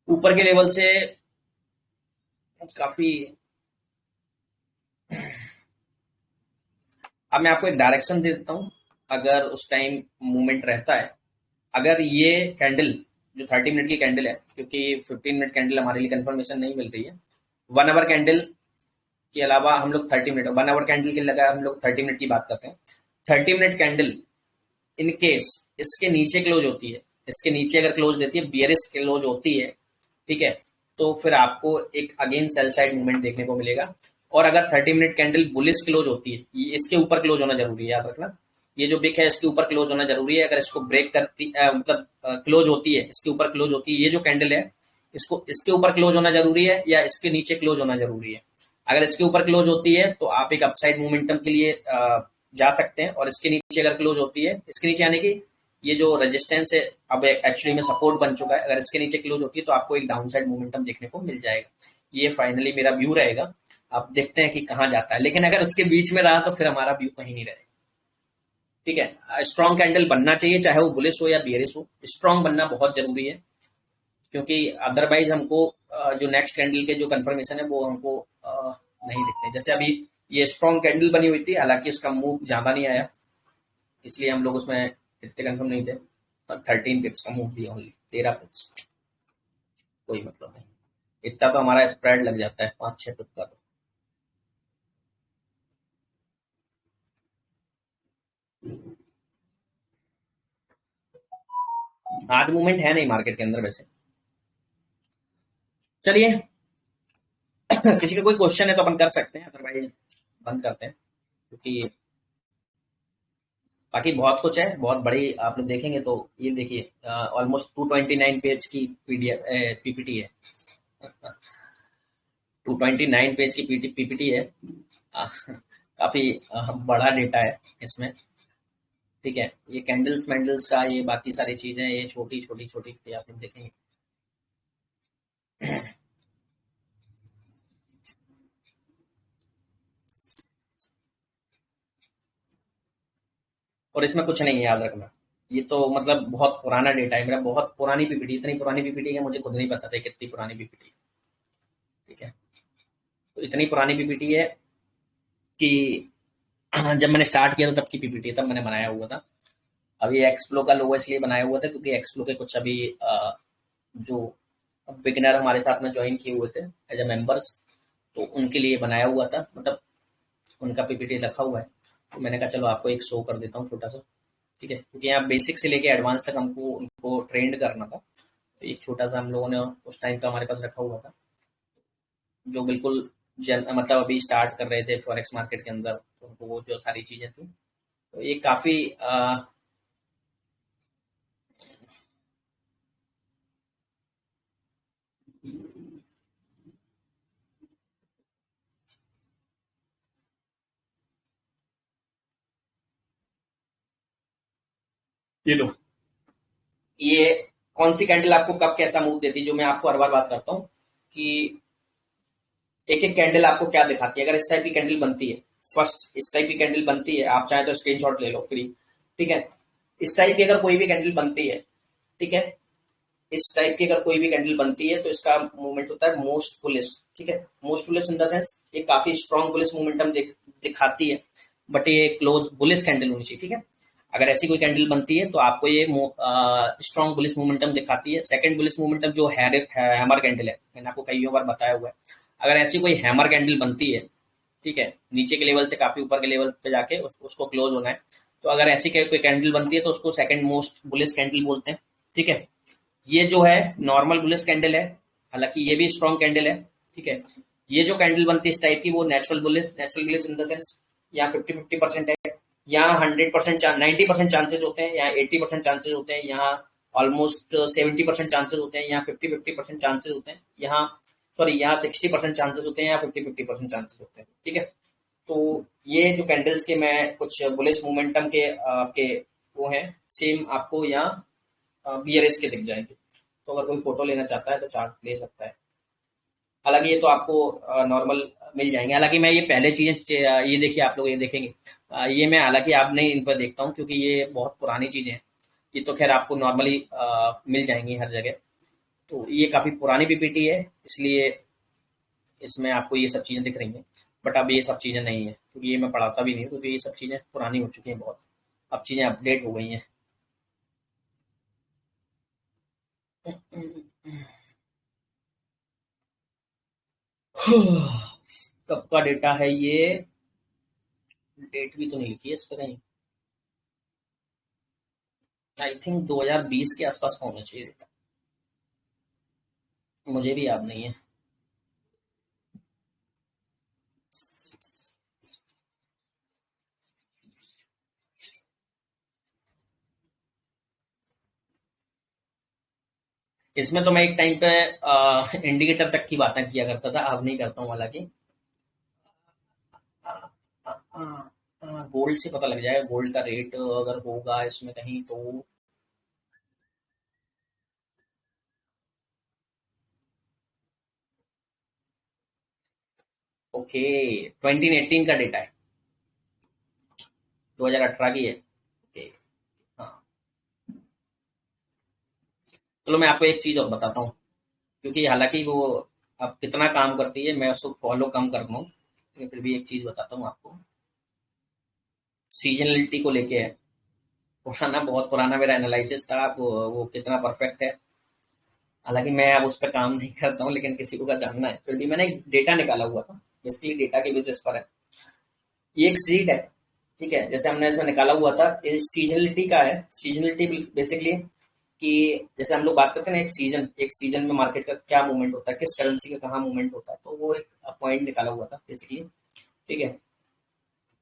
ऊपर के लेवल से काफी, अब मैं आपको एक डायरेक्शन दे देता हूँ। अगर उस टाइम मूवमेंट रहता है, अगर ये कैंडल जो 30 मिनट की कैंडल है, क्योंकि 15 मिनट कैंडल हमारे लिए कंफर्मेशन नहीं मिल रही है, 1 आवर कैंडल के अलावा हम लोग 30 मिनट, 1 आवर कैंडल के लगा हम लोग 30 मिनट की बात करते हैं। 30 मिनट कैंडल इन केस इसके नीचे क्लोज होती है, इसके नीचे अगर क्लोज देती है, बियरिश क्लोज होती है, ठीक है, तो फिर आपको एक अगेन सेल साइड मूवमेंट देखने को मिलेगा। और अगर 30 मिनट कैंडल बुलिश क्लोज होती है, ये इसके ऊपर क्लोज होना जरूरी है, याद रखना। ये जो बिक है इसके ऊपर क्लोज होना जरूरी है। अगर इसको ब्रेक करती मतलब क्लोज होती है, इसके ऊपर क्लोज होती है, ये जो कैंडल है इसको इसके ऊपर क्लोज होना जरूरी है या इसके नीचे क्लोज होना जरूरी है। अगर इसके ऊपर क्लोज होती है तो आप एक अपसाइड मोमेंटम के लिए जा सकते हैं, और इसके नीचे अगर क्लोज होती है, इसके नीचे यानी कि ये जो रेजिस्टेंस है अब एक्चुअली में सपोर्ट बन चुका है, अगर इसके नीचे क्लोज होती है तो आपको एक डाउन साइड मोमेंटम देखने को मिल जाएगा। ये फाइनली मेरा व्यू रहेगा, आप देखते हैं कि कहाँ जाता है। लेकिन अगर उसके बीच में रहा तो फिर हमारा व्यू कहीं नहीं रहेगा, ठीक है। स्ट्रॉन्ग कैंडल बनना चाहिए, चाहे वो बुलिश हो या बियरिश हो, स्ट्रॉन्ग बनना बहुत जरूरी है, क्योंकि अदरवाइज हमको जो नेक्स्ट कैंडल के जो कंफर्मेशन है वो हमको नहीं दिखते। जैसे अभी ये स्ट्रॉन्ग कैंडल बनी हुई थी, हालांकि उसका मूव ज्यादा नहीं आया, इसलिए हम लोग उसमें इतने कंफर्म नहीं थे। 13 पिप्स का मूव दिया, ओनली 13 पिप्स, कोई मतलब नहीं। इतना तो हमारा स्प्रेड लग जाता है 5-6 पिप का। तो आज मूवमेंट है नहीं मार्केट के अंदर वैसे। चलिए किसी का कोई क्वेश्चन है तो अपन कर सकते हैं, अदरवाइज बंद करते हैं, क्योंकि बाकी बहुत कुछ है, बहुत बड़ी आप लोग देखेंगे तो ये देखिए ऑलमोस्ट 229 पेज की पीडीएफ पीपीटी है। 229 पेज की पीपीटी है। काफी बड़ा डेटा है इसमें, ठीक है। ये कैंडल्स मैंडल्स का, ये बाकी सारी चीजें, ये छोटी छोटी छोटी छोटी आप लोग देखेंगे। और इसमें कुछ नहीं है, याद रखना। ये तो मतलब बहुत पुराना डेटा है मेरा, बहुत पुरानी पीपीटी, इतनी पुरानी पीपीटी है मुझे खुद नहीं पता था कितनी पुरानी पीपीटी, ठीक है। तो इतनी पुरानी पीपीटी है कि जब मैंने स्टार्ट किया तो तब की पीपीटी, तब मैंने बनाया हुआ था। अभी एक्सप्लो का लोगो इसलिए बनाया हुआ था क्योंकि एक्सप्लो के कुछ अभी जो बिगिनर हमारे साथ में ज्वाइन किए हुए थे एज ए मेंबर्स, तो उनके लिए बनाया हुआ था, मतलब उनका पीपीटी रखा हुआ है। तो मैंने कहा चलो आपको एक शो कर देता हूँ छोटा सा, ठीक है, क्योंकि यहाँ बेसिक से लेके एडवांस तक हमको उनको ट्रेंड करना था। तो एक छोटा सा हम लोगों ने उस टाइम का हमारे पास रखा हुआ था, जो बिल्कुल मतलब अभी स्टार्ट कर रहे थे फॉरेक्स मार्केट के अंदर, तो उनको वो जो सारी चीजें थी, तो ये काफी ये लो, ये कौन सी कैंडल आपको कब कैसा मूव देती है, जो मैं आपको हर बार बात करता हूँ कि एक एक कैंडल आपको क्या दिखाती है। अगर इस टाइप की कैंडल बनती है, फर्स्ट इस टाइप की कैंडल बनती है, आप चाहे तो स्क्रीनशॉट ले लो फ्री, ठीक है। इस टाइप की अगर कोई भी कैंडल बनती है, ठीक है, इस टाइप की अगर कोई भी कैंडल बनती है तो इसका मूवमेंट होता है मोस्ट बुलिश, ठीक है। Most bullish in the sense ये काफी स्ट्रॉन्ग बुलिश मूवमेंटम दिखाती है, बट ये क्लोज बुलिश कैंडल होनी चाहिए, ठीक है। अगर ऐसी कोई कैंडल बनती है तो आपको ये स्ट्रॉन्ग बुलिश मोमेंटम दिखाती है। सेकंड बुलिश मोमेंटम जो हैमर कैंडल है, मैंने आपको कई बार बताया हुआ है। अगर ऐसी कोई हैमर कैंडल बनती है, ठीक है, नीचे के लेवल से काफी ऊपर के लेवल पे जाके उसको क्लोज होना है, तो अगर ऐसी कोई कैंडल बनती है तो उसको सेकंड मोस्ट बुलिश कैंडल बोलते हैं, ठीक है। ये जो है नॉर्मल बुलिश कैंडल है, हालांकि ये भी स्ट्रॉन्ग कैंडल है, ठीक है। ये जो कैंडल बनती है इस टाइप की, वो natural bullish in the sense यहाँ 50-50% है, यहाँ 100% 90% चांसेस होते हैं, यहाँ 80% चांसेस होते हैं, यहाँ ऑलमोस्ट 70% चांसेस होते हैं, यहाँ 50-50% चांसेस होते हैं, यहाँ सॉरी यहाँ 60% चांसेस होते हैं, यहाँ 50-50% चांसेस होते हैं, ठीक है। तो ये जो कैंडल्स के मैं कुछ बुलिश मोमेंटम के आपके वो हैं, सेम आपको यहाँ बीआरएस के दिख जाएंगे। तो अगर कोई फोटो लेना चाहता है तो चार्ज ले सकता है। हालांकि ये तो आपको नॉर्मल मिल जाएंगे। हालांकि मैं ये पहले चीजें ये देखिए, आप लोग ये देखेंगे, ये मैं हालांकि आप नहीं इन पर देखता हूँ क्योंकि ये बहुत पुरानी चीजें हैं। ये तो खैर आपको नॉर्मली मिल जाएंगी हर जगह। तो ये काफी पुरानी पीपीटी है, इसलिए इसमें आपको ये सब चीजें दिख रही हैं। बट अब ये सब चीजें नहीं है क्योंकि ये मैं पढ़ाता भी नहीं हूँ, क्योंकि ये सब चीजें पुरानी हो चुकी हैं बहुत। अब चीजें अपडेट हो गई हैं। कब का डेटा है ये? डेट भी तो नहीं लिखी है इस पर कहीं। आई थिंक 2020 के आसपास का होना चाहिए डेटा। मुझे भी याद नहीं है। इसमें तो मैं एक टाइम पे इंडिकेटर तक की बातें किया करता था, अब नहीं करता हूँ हालांकि। गोल्ड से पता लग जाएगा, गोल्ड का रेट अगर होगा इसमें कहीं तो। ओके, 2018 का डेटा है, 2018 की है। ओके। हाँ, चलो मैं आपको एक चीज और बताता हूँ, क्योंकि हालांकि वो अब कितना काम करती है मैं उसको फॉलो कम करता हूँ, लेकिन फिर भी एक चीज बताता हूँ आपको। सीजनलिटी को लेके है, पुराना, बहुत पुराना मेरा एनालिसिस था, वो कितना परफेक्ट है। हालांकि मैं अब उस पर काम नहीं करता हूँ, लेकिन किसी को का जानना है फिर भी मैंने एक डेटा निकाला हुआ था। बेसिकली डेटा के बेसिस पर है। ये एक सीट है, ठीक है, जैसे हमने इसमें निकाला हुआ था, ये सीजनलिटी का है। सीजनलिटी बेसिकली कि जैसे हम लोग बात करते हैं ना, एक सीजन में मार्केट का क्या मूवमेंट होता है, किस करेंसी का कहाँ मूवमेंट होता है, तो वो एक पॉइंट निकाला हुआ था बेसिकली। ठीक है,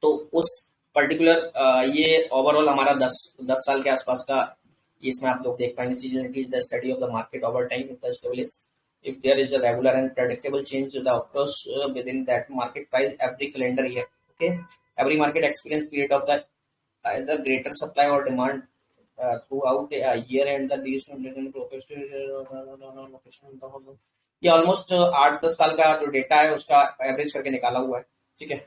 तो उस पर्टिकुलर ये ओवरऑल हमारा 10 साल के आसपास का, ये इसमें आप लोग देख पाएंगे। Seasonality is the study of the market over time with the स्टेबलिश if there is a regular and predictable change to the across within that market price every calendar year. Okay, every market experience period of the either greater supply or demand throughout a year and the least ये ऑलमोस्ट 8-10 साल का जो डेटा है उसका एवरेज करके निकाला हुआ है। ठीक है,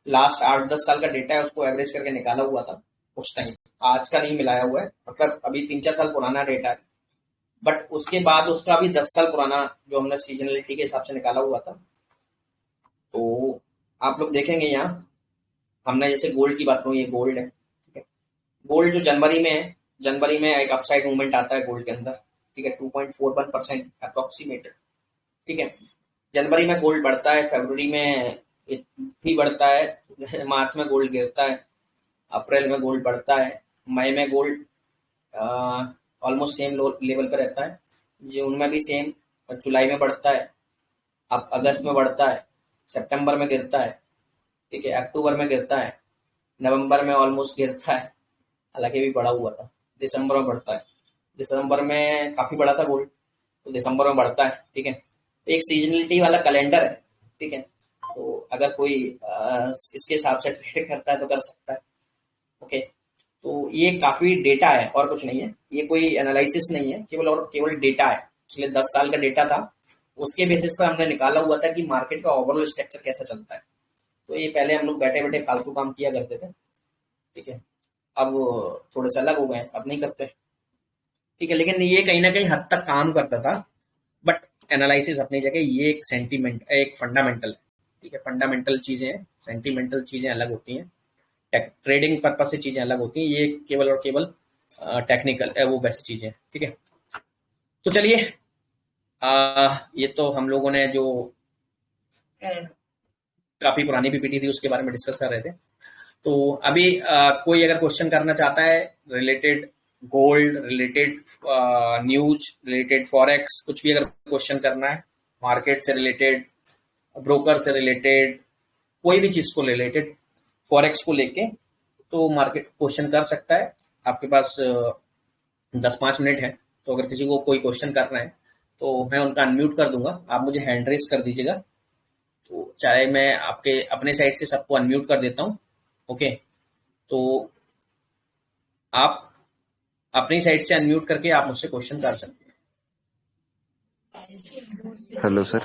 लास्ट 8-10 साल का डेटा है, उसको एवरेज करके निकाला हुआ था उस टाइम। आज का नहीं मिलाया हुआ है, मतलब अभी 3-4 साल पुराना डेटा है। बट उसके बाद उसका भी 10 साल पुराना जो हमने सीजनलिटी के हिसाब से निकाला हुआ था। तो आप लोग देखेंगे यहाँ, हमने जैसे गोल्ड की बात करूँ, ये गोल्ड है, ठीक है। गोल्ड जो जनवरी में है, जनवरी में एक अपसाइड मूवमेंट आता है गोल्ड के अंदर, ठीक है, 2.41% अप्रोक्सीमेट। ठीक है, जनवरी में गोल्ड बढ़ता है, फरवरी में भी बढ़ता है, मार्च में गोल्ड गिरता है, अप्रैल में गोल्ड बढ़ता है, मई में गोल्ड ऑलमोस्ट सेम लेवल पर रहता है, जून में भी सेम, जुलाई में बढ़ता है, अब अगस्त में बढ़ता है, सितंबर में गिरता है, ठीक है, अक्टूबर में गिरता है, नवंबर में ऑलमोस्ट गिरता है, हालांकि भी बढ़ा हुआ था, दिसंबर में बढ़ता है, दिसंबर में काफी बढ़ा था गोल्ड, तो दिसंबर में बढ़ता है। ठीक है, तो एक सीजनलिटी वाला कैलेंडर है। ठीक है, तो अगर कोई इसके हिसाब से ट्रेड करता है तो कर सकता है। ओके, तो ये काफी डेटा है और कुछ नहीं है, ये कोई एनालिसिस नहीं है, केवल और केवल डेटा है। पिछले 10 साल का डेटा था, उसके बेसिस पर हमने निकाला हुआ था कि मार्केट का ओवरऑल स्ट्रक्चर कैसा चलता है। तो ये पहले हम लोग बैठे बैठे फालतू काम किया करते थे। ठीक है, अब थोड़े से अलग हो गए, अब नहीं करते। ठीक है, लेकिन ये कहीं ना कहीं हद तक काम करता था। बट एनालिसिस अपनी जगह, ये एक सेंटीमेंट, एक फंडामेंटल है। ठीक है, फंडामेंटल चीजें हैं, सेंटीमेंटल चीजें अलग होती हैं, ट्रेडिंग पर्पज से चीजें अलग होती हैं, ये केवल और केवल टेक्निकल वो वैसी चीजें हैं। ठीक है, तो चलिए, ये तो हम लोगों ने जो काफी पुरानी पीपीटी थी उसके बारे में डिस्कस कर रहे थे। तो अभी कोई अगर क्वेश्चन करना चाहता है related gold, related news, related forex, कुछ भी अगर क्वेश्चन करना है, मार्केट से रिलेटेड, ब्रोकर से रिलेटेड, कोई भी चीज को रिलेटेड, फॉरेक्स को लेके, तो मार्केट क्वेश्चन कर सकता है। आपके पास 10-5 मिनट है, तो अगर किसी को कोई क्वेश्चन करना है तो मैं उनका अनम्यूट कर दूंगा, आप मुझे हैंड रेस कर दीजिएगा। तो चाहे मैं आपके अपने साइड से सबको अनम्यूट कर देता हूँ। ओके, तो आप अपनी साइड से अनम्यूट करके आप मुझसे क्वेश्चन कर सकते हैं। Hello sir.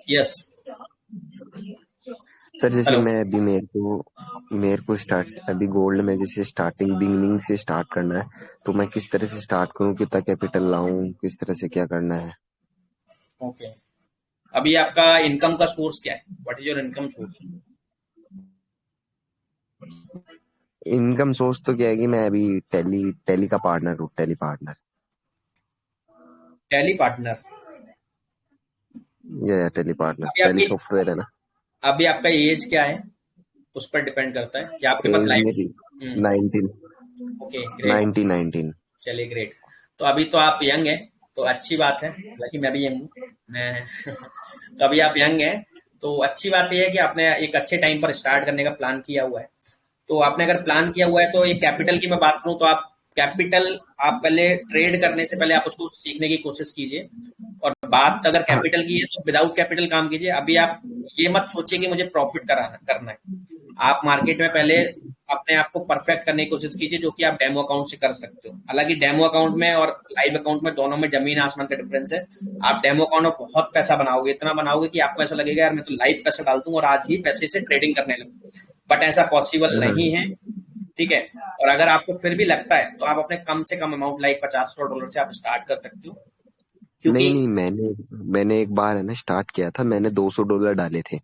यस। सर जैसे हेलो। मैं अभी मेरे को स्टार्ट अभी गोल्ड में जैसे स्टार्टिंग बिगिनिंग से स्टार्ट करना है, तो मैं किस तरह से स्टार्ट करूं, कितना कैपिटल लाऊं, किस तरह से क्या करना है? ओके। अभी आपका इनकम का सोर्स क्या है? What is your income source? Income source तो क्या है कि मैं अभी टैली टैली का पार्टनर हूँ, टैली पार्टनर। Tally partner. ये टैली पार्टनर, अभी टैली आपकी सॉफ्टवेयर है ना। अभी आपका एज क्या है? उस पर डिपेंड करता है कि आपके पास एज लाइफ। मेरी 19। Okay great. 19 19। चलिए ग्रेट। तो अभी तो आप यंग हैं, तो अच्छी बात है। हालांकि मैं भी यंग हूँ। मैं तो अभी आप यंग हैं, तो अच्छी बात यह है कि आपने एक अच्छे टाइम पर स्टार्ट करने का प्लान किया हुआ है। तो आपने अगर प्लान किया हुआ है तो ये कैपिटल की मैं बात करूं तो कैपिटल आप पहले ट्रेड करने से पहले आप उसको सीखने की कोशिश कीजिए। और बात अगर हाँ कैपिटल की है तो विदाउट कैपिटल काम कीजिए। अभी आप ये मत सोचिए कि मुझे प्रॉफिट कराना करना है। आप मार्केट में पहले अपने आप को परफेक्ट करने की कोशिश कीजिए, जो कि आप डेमो अकाउंट से कर सकते हो। हालांकि डेमो अकाउंट में और लाइव अकाउंट में दोनों में जमीन आसमान का डिफरेंस है। आप डेमो अकाउंट में बहुत पैसा बनाओगे, इतना बनाओगे कि आपको ऐसा लगेगा यार मैं तो लाइव पैसा डाल दूं और आज ही पैसे से ट्रेडिंग करने लगूं। बट ऐसा पॉसिबल नहीं हाँ। है। ठीक है। और अगर आपको फिर भी लगता है तो आप अपने कम से कम अमाउंट लाइक $50-100 से आप स्टार्ट कर सकते हो, नहीं क्योंकि नहीं, मैंने एक बार है ना स्टार्ट किया था, मैंने $200 डाले थे।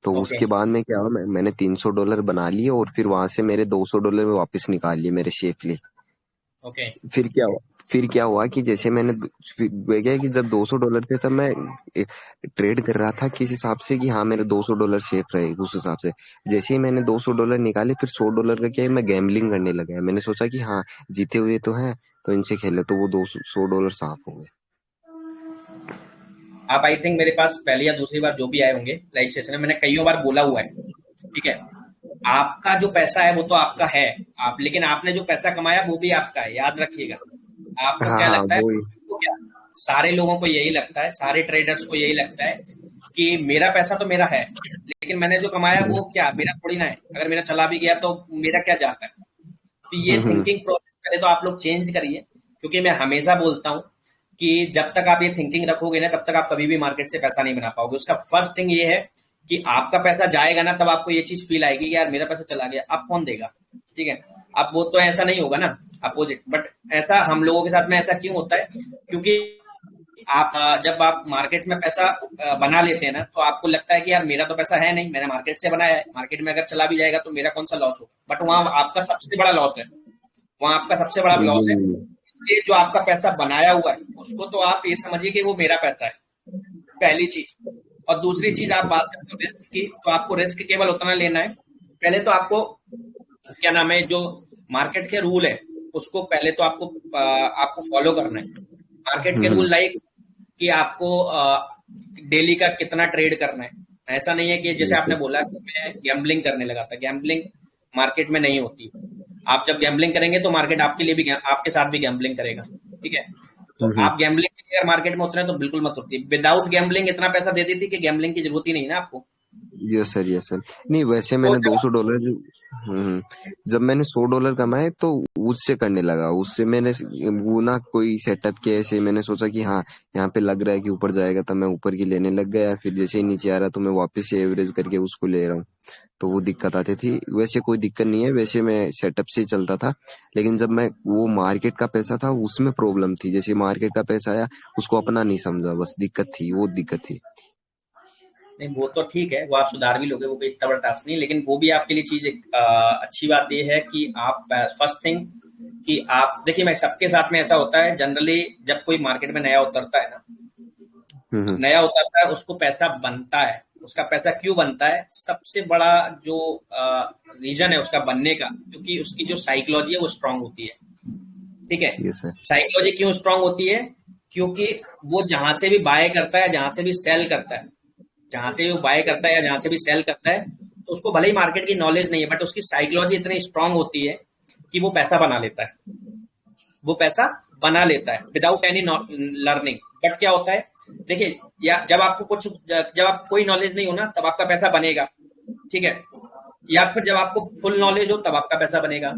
तो ओके। उसके बाद में क्या हुआ, मैंने $300 बना लिए और फिर वहां से मेरे $200 में वापस निकाल लिए मेरे सेफली। ओके। फिर क्या हुआ फिर क्या हुआ कि जैसे फिर वे क्या है कि जब $200 थे तब मैं ट्रेड कर रहा था किस हिसाब से कि हाँ मेरे $200 सेफ रहे उस हिसाब से। जैसे ही मैंने $200 निकाले, फिर $100 का क्या है, मैं गैम्बलिंग करने लगा। मैंने सोचा कि हाँ जीते हुए तो हैं, तो इनसे खेले, तो वो $200 साफ हो गए। आप आई थिंक मेरे पास पहली या दूसरी बार जो भी आए होंगे लाइव सेशन में, मैंने कई बार बोला हुआ है। ठीक है। आपका जो पैसा है वो तो आपका है। आप लेकिन आपने जो पैसा कमाया वो भी आपका है, याद रखिएगा। आपको हाँ क्या हाँ लगता है? वो ही। आपको क्या, सारे लोगों को यही लगता है, सारे ट्रेडर्स को यही लगता है कि मेरा पैसा तो मेरा है, लेकिन मैंने जो कमाया वो क्या मेरा थोड़ी ना है। अगर मेरा चला भी गया तो मेरा क्या जाता है? तो ये हम्म। थिंकिंग प्रोसेस पहले तो आप लोग चेंज करिए। क्योंकि मैं हमेशा बोलता हूँ कि जब तक आप ये थिंकिंग रखोगे ना तब तक आप कभी भी मार्केट से पैसा नहीं बना पाओगे। उसका फर्स्ट थिंग ये है कि आपका पैसा जाएगा ना तब आपको ये चीज फील आएगी कि यार मेरा पैसा चला गया, अब कौन देगा? ठीक है। अब वो तो ऐसा नहीं होगा ना, अपोजिट। बट ऐसा हम लोगों के साथ में ऐसा क्यों होता है? क्योंकि आप जब आप मार्केट में पैसा बना लेते हैं ना तो आपको लगता है कि यार मेरा तो पैसा है नहीं, मैंने मार्केट से बनाया है, मार्केट में अगर चला भी जाएगा तो मेरा कौन सा लॉस हो। बट वहां आपका सबसे बड़ा लॉस है। वहां आपका सबसे बड़ा लॉस है। वही। इसलिए जो आपका पैसा बनाया हुआ है उसको तो आप ये समझिए कि वो मेरा पैसा है, पहली चीज। और दूसरी चीज आप बात करते हो रिस्क की, तो आपको रिस्क केवल उतना लेना है। पहले तो आपको क्या नाम है, जो मार्केट के रूल है उसको पहले तो आपको फॉलो करना है। मार्केट के हम्म रूल लाइक कि आपको डेली का कितना ट्रेड करना है। ऐसा नहीं है कि जैसे आपने जैसे बोला कि मैं गैम्बलिंग करने लगा था, गैम्बलिंग मार्केट में नहीं होती। आप जब गैम्बलिंग करेंगे तो मार्केट आपके लिए भी आपके साथ भी गैम्बलिंग करेगा। ठीक है। तो हम्म। आप गैम्बलिंग के लिए अगर मार्केट में उतरे तो बिल्कुल मत उतरिए। विदाउट गैम्बलिंग इतना पैसा दे देती कि गैम्बलिंग की जरूरत ही नहीं ना आपको। Yes sir, yes sir. नहीं वैसे तो मैंने जब $200। हम्म। जब मैंने $100 कमाए तो उससे करने लगा, उससे मैंने वो ना कोई सेटअप किया ऐसे। मैंने सोचा कि हाँ यहाँ पे लग रहा है कि ऊपर जाएगा, तो मैं ऊपर की लेने लग गया। फिर जैसे ही नीचे आ रहा तो मैं वापस से एवरेज करके उसको ले रहा हूँ। तो वो दिक्कत आती थी। वैसे कोई दिक्कत नहीं है, वैसे मैं सेटअप से ही चलता था। लेकिन जब मैं वो मार्केट का पैसा था उसमें प्रॉब्लम थी। जैसे मार्केट का पैसा आया, उसको अपना नहीं समझा, बस दिक्कत थी, वो दिक्कत थी। नहीं, वो तो ठीक है, वो आप सुधार भी लोगे, वो कोई इतना बड़ा टास्क नहीं। लेकिन वो भी आपके लिए चीज एक अच्छी बात ये है कि आप फर्स्ट थिंग कि आप देखिए, मैं सबके साथ में ऐसा होता है जनरली। जब कोई मार्केट में नया उतरता है ना, हम्म नया उतरता है उसको पैसा बनता है। उसका पैसा क्यों बनता है? सबसे बड़ा जो रीजन है उसका बनने का, क्योंकि उसकी जो साइकोलॉजी है वो स्ट्रांग होती है। ठीक है। Yes sir. साइकोलॉजी क्यों स्ट्रांग होती है? क्योंकि वो जहां से भी बाय करता है, जहां से भी सेल करता है, जहां से वो बाय करता है या जहां से भी सेल करता है, तो उसको भले ही मार्केट की नॉलेज नहीं है बट उसकी साइकोलॉजी इतनी स्ट्रांग होती है कि वो पैसा बना लेता है। वो पैसा बना लेता है विदाउट एनी लर्निंग। बट क्या होता है, देखिए, या जब आप कोई नॉलेज नहीं हो ना तब आपका पैसा बनेगा। ठीक है। या फिर जब आपको फुल नॉलेज हो तब आपका पैसा बनेगा।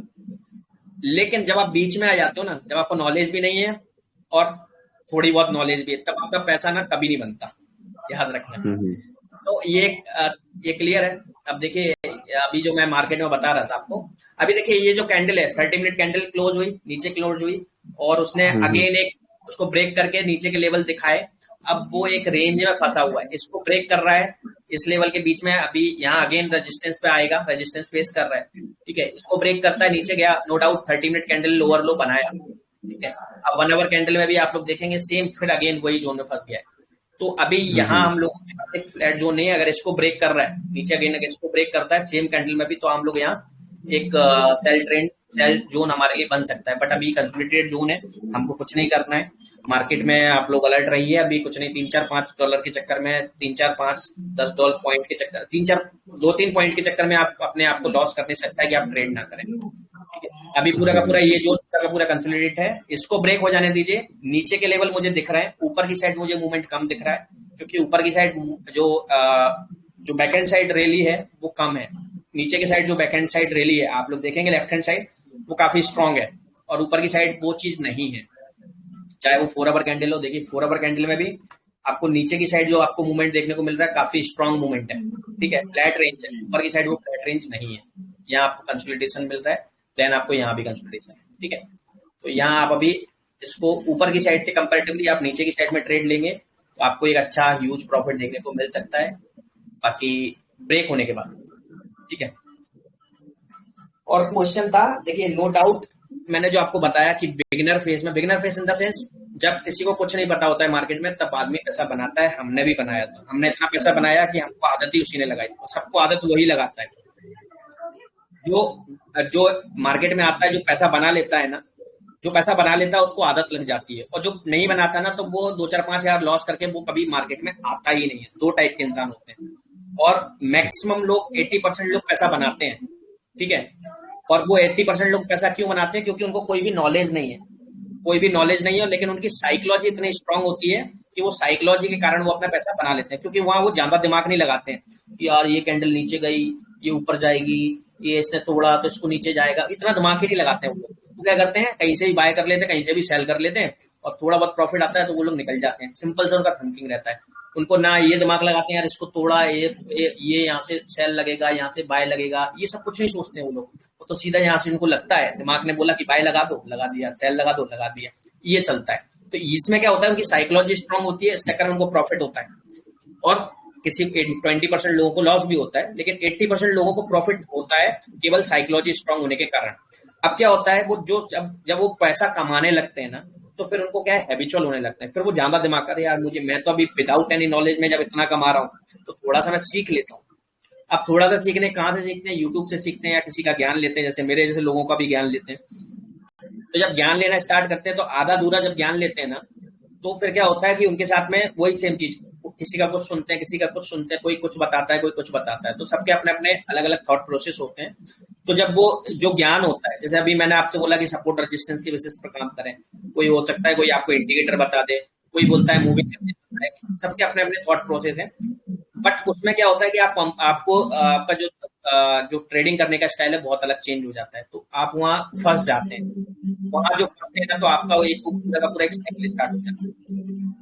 लेकिन जब आप बीच में आ जाते हो ना, जब आपको नॉलेज भी नहीं है और थोड़ी बहुत नॉलेज भी है, तब आपका पैसा ना कभी नहीं बनता, याद रखना। हम्म, तो ये क्लियर है। अब देखिए, अभी जो मैं मार्केट में बता रहा था आपको, अभी देखिए ये जो कैंडल है 30 मिनट कैंडल क्लोज हुई, नीचे क्लोज हुई, और उसने हम्म, अगेन एक उसको ब्रेक करके नीचे के लेवल दिखाए। अब वो एक रेंज में फंसा हुआ है, इसको ब्रेक कर रहा है, इस लेवल के बीच में अभी यहाँ अगेन रेजिस्टेंस पे आएगा, रेजिस्टेंस फेस कर रहा है, ठीक है, इसको ब्रेक करता है, नीचे गया, no doubt 30 minute candle lower low बनाया, ठीक है। अब 1 आवर कैंडल में भी आप लोग देखेंगे सेम, फिर अगेन वही जोन में फंस गया है। तो अभी यहाँ हम्म, हम लोगों के पास एक फ्लैट जोन नहीं है, अगर इसको ब्रेक कर रहा है नीचे अगेन, अगर इसको ब्रेक करता है सेम कैंडल में भी, तो हम लोग यहाँ एक सेल ट्रेंड, सेल जोन हमारे लिए बन सकता है। बट अभी कंसोलिडेटेड जोन है, हमको कुछ नहीं करना है मार्केट में, आप लोग अलर्ट रहिए, अभी कुछ नहीं, 3-4-5 डॉलर के चक्कर में, 3-4-5-10 डॉलर पॉइंट के चक्कर, 2-3 पॉइंट के चक्कर में आप अपने आप को लॉस करने से अच्छा है कि आप ट्रेड ना करें, ठीक है। अभी पूरा का पूरा ये जोन पूरा का पूरा कंसोलिडेट है, इसको ब्रेक हो जाने दीजिए, नीचे के लेवल मुझे दिख रहा है, ऊपर की साइड मुझे मूवमेंट कम दिख रहा है, क्योंकि ऊपर की साइड जो बैकएंड साइड रैली है वो कम है, नीचे की साइड जो बैकएंड साइड रैली है आप लोग देखेंगे लेफ्ट हैंड साइड वो काफी स्ट्रांग है, और ऊपर की साइड वो चीज नहीं है, चाहे वो 4 आवर कैंडल हो। देखिए 4 आवर कैंडल में भी आपको नीचे की साइड जो आपको मूवमेंट देखने को मिल रहा है काफी स्ट्रांग मूवमेंट है, ठीक है, फ्लैट रेंज है, ऊपर की साइड वो फ्लैट रेंज नहीं है, यहाँ आपको कंसोलिडेशन मिल रहा है, देन आपको यहाँ भी कंसोलिडेशन है, ठीक है। तो यहाँ आप अभी इसको ऊपर की साइड से कंपेरेटिवली आप नीचे की साइड में ट्रेड लेंगे तो आपको एक अच्छा ह्यूज प्रॉफिट देखने को मिल सकता है, बाकी ब्रेक होने के बाद, ठीक है। और क्वेश्चन था, देखिए नो डाउट मैंने जो आपको बताया कि बिगिनर फेज में, beginner phase in the sense जब किसी को कुछ नहीं पता होता है मार्केट में, तब आदमी पैसा बनाता है, हमने भी बनाया था, हमने इतना पैसा बनाया कि हमको आदत ही उसी ने लगाई, सबको आदत वही लगाता है, जो जो मार्केट में आता है, जो पैसा बना लेता है ना, जो पैसा बना लेता है उसको आदत लग जाती है, और जो नहीं बनाता ना तो वो 2-4-5 हजार लॉस करके वो कभी मार्केट में आता ही नहीं है। दो टाइप के इंसान होते हैं, और मैक्सिमम लोग 80% लोग पैसा बनाते हैं, ठीक है। और वो 80% लोग पैसा क्यों बनाते हैं, क्योंकि उनको कोई भी नॉलेज नहीं है, कोई भी नॉलेज नहीं है, लेकिन उनकी साइकोलॉजी इतनी स्ट्रांग होती है कि वो साइकोलॉजी के कारण वो अपना पैसा बना लेते हैं, क्योंकि वहां वो ज्यादा दिमाग नहीं लगाते हैं कि यार ये कैंडल नीचे गई, ये ऊपर जाएगी, ये इसने तोड़ा तो इसको नीचे जाएगा, इतना दिमाग ही नहीं लगाते हैं वो लोग। वो क्या करते हैं, कहीं से भी बाय कर लेते हैं, कहीं से भी सेल कर लेते हैं, और थोड़ा बहुत प्रॉफिट आता है तो वो लोग निकल जाते हैं, सिंपल सा उनका थिंकिंग रहता है। उनको ना ये दिमाग लगाते हैं यार इसको तोड़ा, ये यहाँ से सेल लगेगा, यहाँ से बाय लगेगा, ये सब कुछ नहीं सोचते हैं वो लोग, वो तो सीधा यहाँ से उनको लगता है, दिमाग ने बोला कि बाय लगा दो, लगा दिया, सेल लगा दो, लगा दिया, ये चलता है। तो इसमें क्या होता है, उनकी साइकोलॉजी स्ट्रांग होती है, इस चक्कर में उनको प्रॉफिट होता है, और किसी 20% लोगों को लॉस भी होता है, लेकिन 80% लोगों को प्रॉफिट होता है केवल साइकोलॉजी स्ट्रांग होने के कारण। अब क्या होता है, वो जो जब वो पैसा कमाने लगते हैं ना, तो फिर उनको क्या है, हैबिचुअल होने लगते हैं, फिर वो ज्यादा दिमाग कर यार मुझे, मैं तो अभी विदाउट एनी नॉलेज में जब इतना कमा रहा हूँ तो थोड़ा सा मैं सीख लेता हूँ। अब थोड़ा सा सीखने कहाँ से सीखते हैं, यूट्यूब से सीखते हैं या किसी का ज्ञान लेते हैं, जैसे मेरे जैसे लोगों का भी ज्ञान लेते हैं। तो जब ज्ञान लेना स्टार्ट करते हैं तो आधा अधूरा जब ज्ञान लेते हैं ना, तो फिर क्या होता है कि उनके साथ में वही सेम चीज, किसी का कुछ सुनते हैं, किसी का कुछ सुनते हैं, कोई कुछ बताता है, कोई कुछ बताता है, तो सबके अपने अपने अलग अलग थॉट प्रोसेस होते हैं। तो जब वो जो ज्ञान होता है, जैसे अभी मैंने आपसे बोला कि सपोर्ट रेजिस्टेंस के बेसिस पर काम करें, कोई हो सकता है कोई आपको इंडिकेटर बता दे, कोई बोलता है मूविंग एवरेज बताए, सबके अपने अपने थॉट प्रोसेस है। बट उसमें क्या होता है कि आपको आपका जो ट्रेडिंग करने का स्टाइल है बहुत अलग चेंज हो जाता है, तो आप वहाँ फंस जाते हैं। वहां जो फंसते हैं ना, तो आपका एक पूरा का पूरा एक साइकिल स्टार्ट हो जाता है,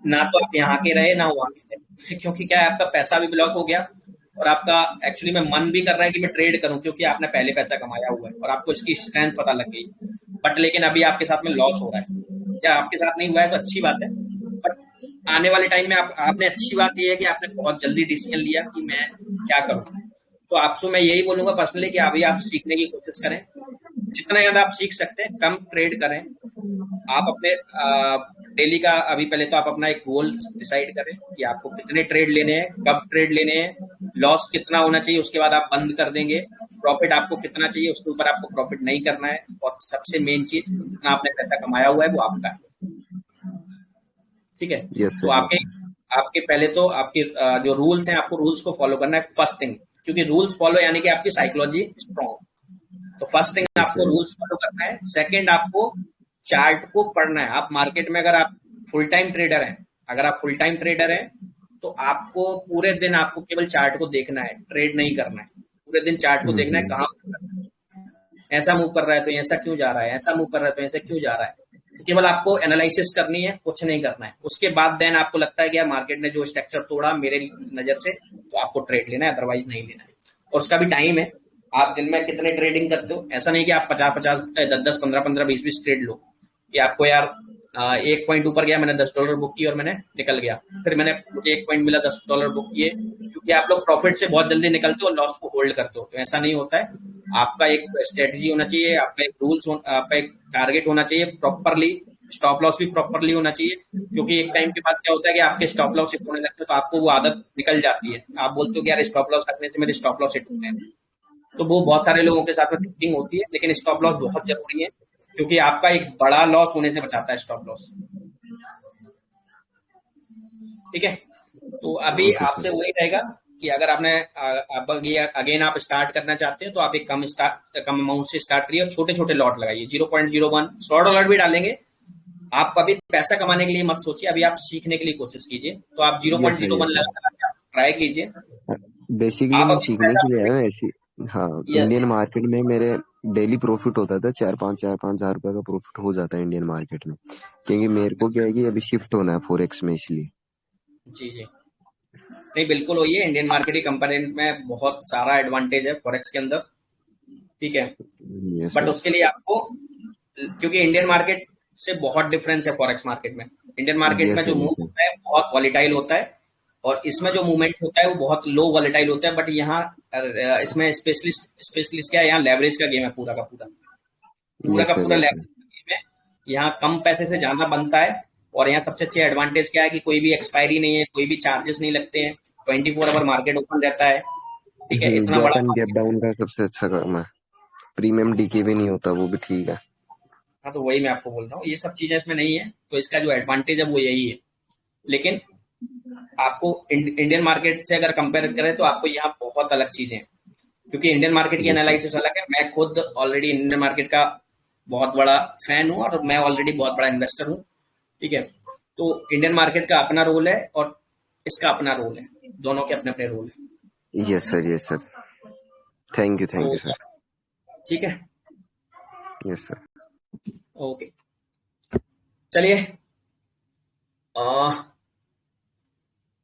ना तो आप यहाँ के रहे ना वहां के रहे, क्योंकि क्या है, आपका पैसा भी ब्लॉक हो गया, और आपका एक्चुअली में मन भी कर रहा है कि मैं ट्रेड करूं, क्योंकि आपने पहले पैसा कमाया हुआ है और आपको इसकी स्ट्रेंथ पता लग गई, बट लेकिन अभी आपके साथ में लॉस हो रहा है, या आपके साथ नहीं हुआ है तो अच्छी बात है, बट आने वाले टाइम में आपने, अच्छी बात यह है कि आपने बहुत जल्दी डिसीजन लिया कि मैं क्या करूं। तो आपसे मैं यही बोलूंगा पर्सनली कि अभी आप सीखने की कोशिश करें, जितना ज्यादा आप सीख सकते हैं, कम ट्रेड करें, आप अपने डेली का, अभी पहले तो आप अपना एक गोल डिसाइड करें कि आपको कितने ट्रेड लेने हैं, कब ट्रेड लेने हैं, लॉस कितना होना चाहिए, उसके बाद आप बंद कर देंगे, प्रॉफिट आपको कितना चाहिए, उसके ऊपर आपको प्रॉफिट नहीं करना है, और सबसे मेन चीज जितना आपने पैसा कमाया हुआ है वो आपका है, ठीक है। यस तो सर। आपके आपके पहले तो आपके जो रूल्स हैं, आपको रूल्स को फॉलो करना है फर्स्ट थिंग, क्योंकि रूल्स फॉलो यानी कि आपकी साइकोलॉजी स्ट्रॉन्ग, तो फर्स्ट थिंग यस आपको सर। रूल्स फॉलो करना है। सेकंड आपको चार्ट को पढ़ना है। आप मार्केट में अगर आप फुल टाइम ट्रेडर हैं, अगर आप फुल टाइम ट्रेडर हैं तो आपको पूरे दिन आपको केवल चार्ट को देखना है, ट्रेड नहीं करना है, पूरे दिन चार्ट को देखना है, हम्म, कहाँ ऐसा मूव कर रहा है तो ऐसा क्यों जा रहा है, ऐसा मूव कर रहा है तो ऐसा क्यों जा रहा है, केवल आपको एनालिसिस करनी है, कुछ नहीं करना है। उसके बाद देन आपको लगता है कि यार मार्केट ने जो स्ट्रक्चर तोड़ा मेरे नजर से, तो आपको ट्रेड लेना है, अदरवाइज नहीं लेना है। और उसका भी टाइम है, आप दिन में कितने ट्रेडिंग करते हो। ऐसा नहीं कि आप 50-50, 10-10, 15-15, 20-20 ट्रेड लो, कि आपको यार एक पॉइंट ऊपर गया, मैंने $10 बुक किया और मैंने निकल गया, फिर मैंने मुझे एक पॉइंट मिला, $10 बुक किए। क्योंकि आप लोग प्रॉफिट से बहुत जल्दी निकलते हो, लॉस को होल्ड करते हो, तो ऐसा नहीं होता है। आपका एक स्ट्रेटजी होना चाहिए, आपका एक रूल्स, आपका एक टारगेट होना चाहिए प्रॉपरली, स्टॉप लॉस भी प्रॉपरली होना चाहिए। क्योंकि एक टाइम के बाद क्या होता है कि आपके स्टॉप लॉस हिट होने लगते हैं, तो आपको वो आदत निकल जाती है, आप बोलते हो कि यार स्टॉप लॉस रखने से मेरे स्टॉप लॉस हिट होते हैं। तो वो बहुत सारे लोगों के साथ में थिंकिंग होती है, लेकिन स्टॉप लॉस बहुत जरूरी है, क्योंकि आपका एक बड़ा लॉस होने से बचाता है स्टॉप लॉस। ठीक है, तो अभी ओके सर। आपसे वही रहेगा कि अगर आपने अब अगेन आप स्टार्ट करना चाहते हैं, तो आप एक कम अमाउंट से स्टार्ट करिए और छोटे छोटे लॉट लगाइए। 0.01 $100 भी डालेंगे। आप अभी पैसा कमाने के लिए मत सोचिए, अभी आप सीखने के लिए कोशिश कीजिए। तो आप zero yes point sir, zero one yes sir. लगा ट्राई कीजिए। बेसिकली आप मैं अपना सीखने पैसा, के लिए आया हूँ ऐसी। हाँ, यस, इंडियन मार्केट में मेरे डेली प्रॉफिट होता था, 4-5 हजार रुपए का प्रॉफिट हो जाता है इंडियन मार्केट में। क्योंकि मेरे को क्या है कि अभी शिफ्ट होना है फॉरेक्स में, इसलिए। जी जी, नहीं बिल्कुल वही है, इंडियन मार्केट की कंपेरिजन में बहुत सारा एडवांटेज है फॉरेक्स के अंदर। ठीक है, यस बट सर। उसके लिए आपको, क्योंकि इंडियन मार्केट से बहुत डिफरेंस है फॉरेक्स मार्केट में। इंडियन मार्केट यस में जो सर, मूव यस सर। होता है बहुत वॉलीटाइल होता है, और इसमें जो मूवमेंट होता है वो बहुत लो वॉलीटाइल होता है। बट यहाँ इसमें स्पेशलिस्ट स्पेशलिस्ट क्या है, यहाँ लेवरेज का गेम है, पूरा का पूरा, पूरा यस का सर, पूरा यस लेवरेज सर। का गेम है। यहाँ कम पैसे से ज्यादा बनता है। और यहाँ सबसे अच्छे एडवांटेज क्या है कि कोई भी एक्सपायरी नहीं है, कोई भी चार्जेस नहीं लगते हैं, 24 आवर मार्केट ओपन रहता है। ठीक है, इतना गैप बड़ा एंड गैप मार्केट। डाउन का सबसे अच्छा काम है। प्रीमियम डीके भी नहीं होता, वो भी ठीक है। हाँ, तो वही मैं आपको बोल रहा हूँ, ये सब चीजें इसमें नहीं है, तो इसका जो एडवांटेज है वो यही है। लेकिन आपको इंडियन मार्केट से अगर कंपेयर करें, तो आपको यहाँ बहुत अलग चीजें हैं। क्योंकि इंडियन मार्केट की यस सर। एनालिसिस अलग है। मैं खुद ऑलरेडी इंडियन मार्केट का बहुत बड़ा फैन हूँ, और मैं ऑलरेडी बहुत बड़ा इन्वेस्टर हूँ। ठीक है, तो इंडियन मार्केट का अपना रोल है और इसका अपना रोल है, दोनों के अपने अपने रोल है। Yes sir, yes sir. Thank तो यू सर। ठीक है, यस सर। ओके, चलिए,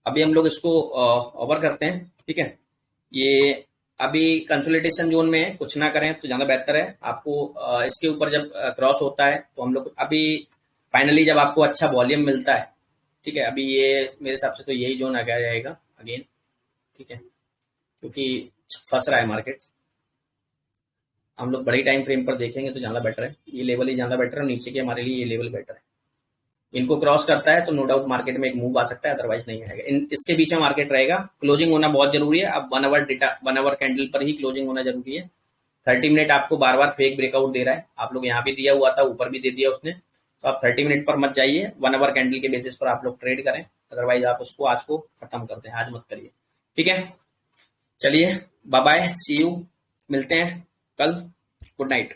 अभी हम लोग इसको ओवर करते हैं। ठीक है, ये अभी कंसोलिडेशन जोन में है, कुछ ना करें तो ज्यादा बेहतर है। आपको इसके ऊपर जब क्रॉस होता है, तो हम लोग अभी फाइनली जब आपको अच्छा वॉल्यूम मिलता है, ठीक है, अभी ये मेरे हिसाब से तो यही जोन आ गया जाएगा अगेन। ठीक है, क्योंकि फंस रहा है मार्केट। हम लोग बड़ी टाइम फ्रेम पर देखेंगे तो ज्यादा बेटर है, ये लेवल ही ज्यादा बेटर है, नीचे के हमारे लिए ये लेवल बेटर है। इनको क्रॉस करता है तो नो डाउट मार्केट में एक मूव आ सकता है, अदरवाइज नहीं आएगा। इसके बीच में मार्केट रहेगा। क्लोजिंग होना बहुत जरूरी है। अब 1 आवर डेटा, 1 आवर कैंडल पर ही क्लोजिंग होना जरूरी है। 30 मिनट आपको बार बार फेक ब्रेकआउट दे रहा है, आप लोग यहाँ भी दिया हुआ था, ऊपर भी दे दिया उसने। तो आप 30 मिनट पर मत जाइए, 1 आवर कैंडल के बेसिस पर आप लोग ट्रेड करें, अदरवाइज आप उसको आज को खत्म कर दें, आज मत करिए। ठीक है, चलिए, बाय बाय, सी यू, मिलते हैं कल। Good night.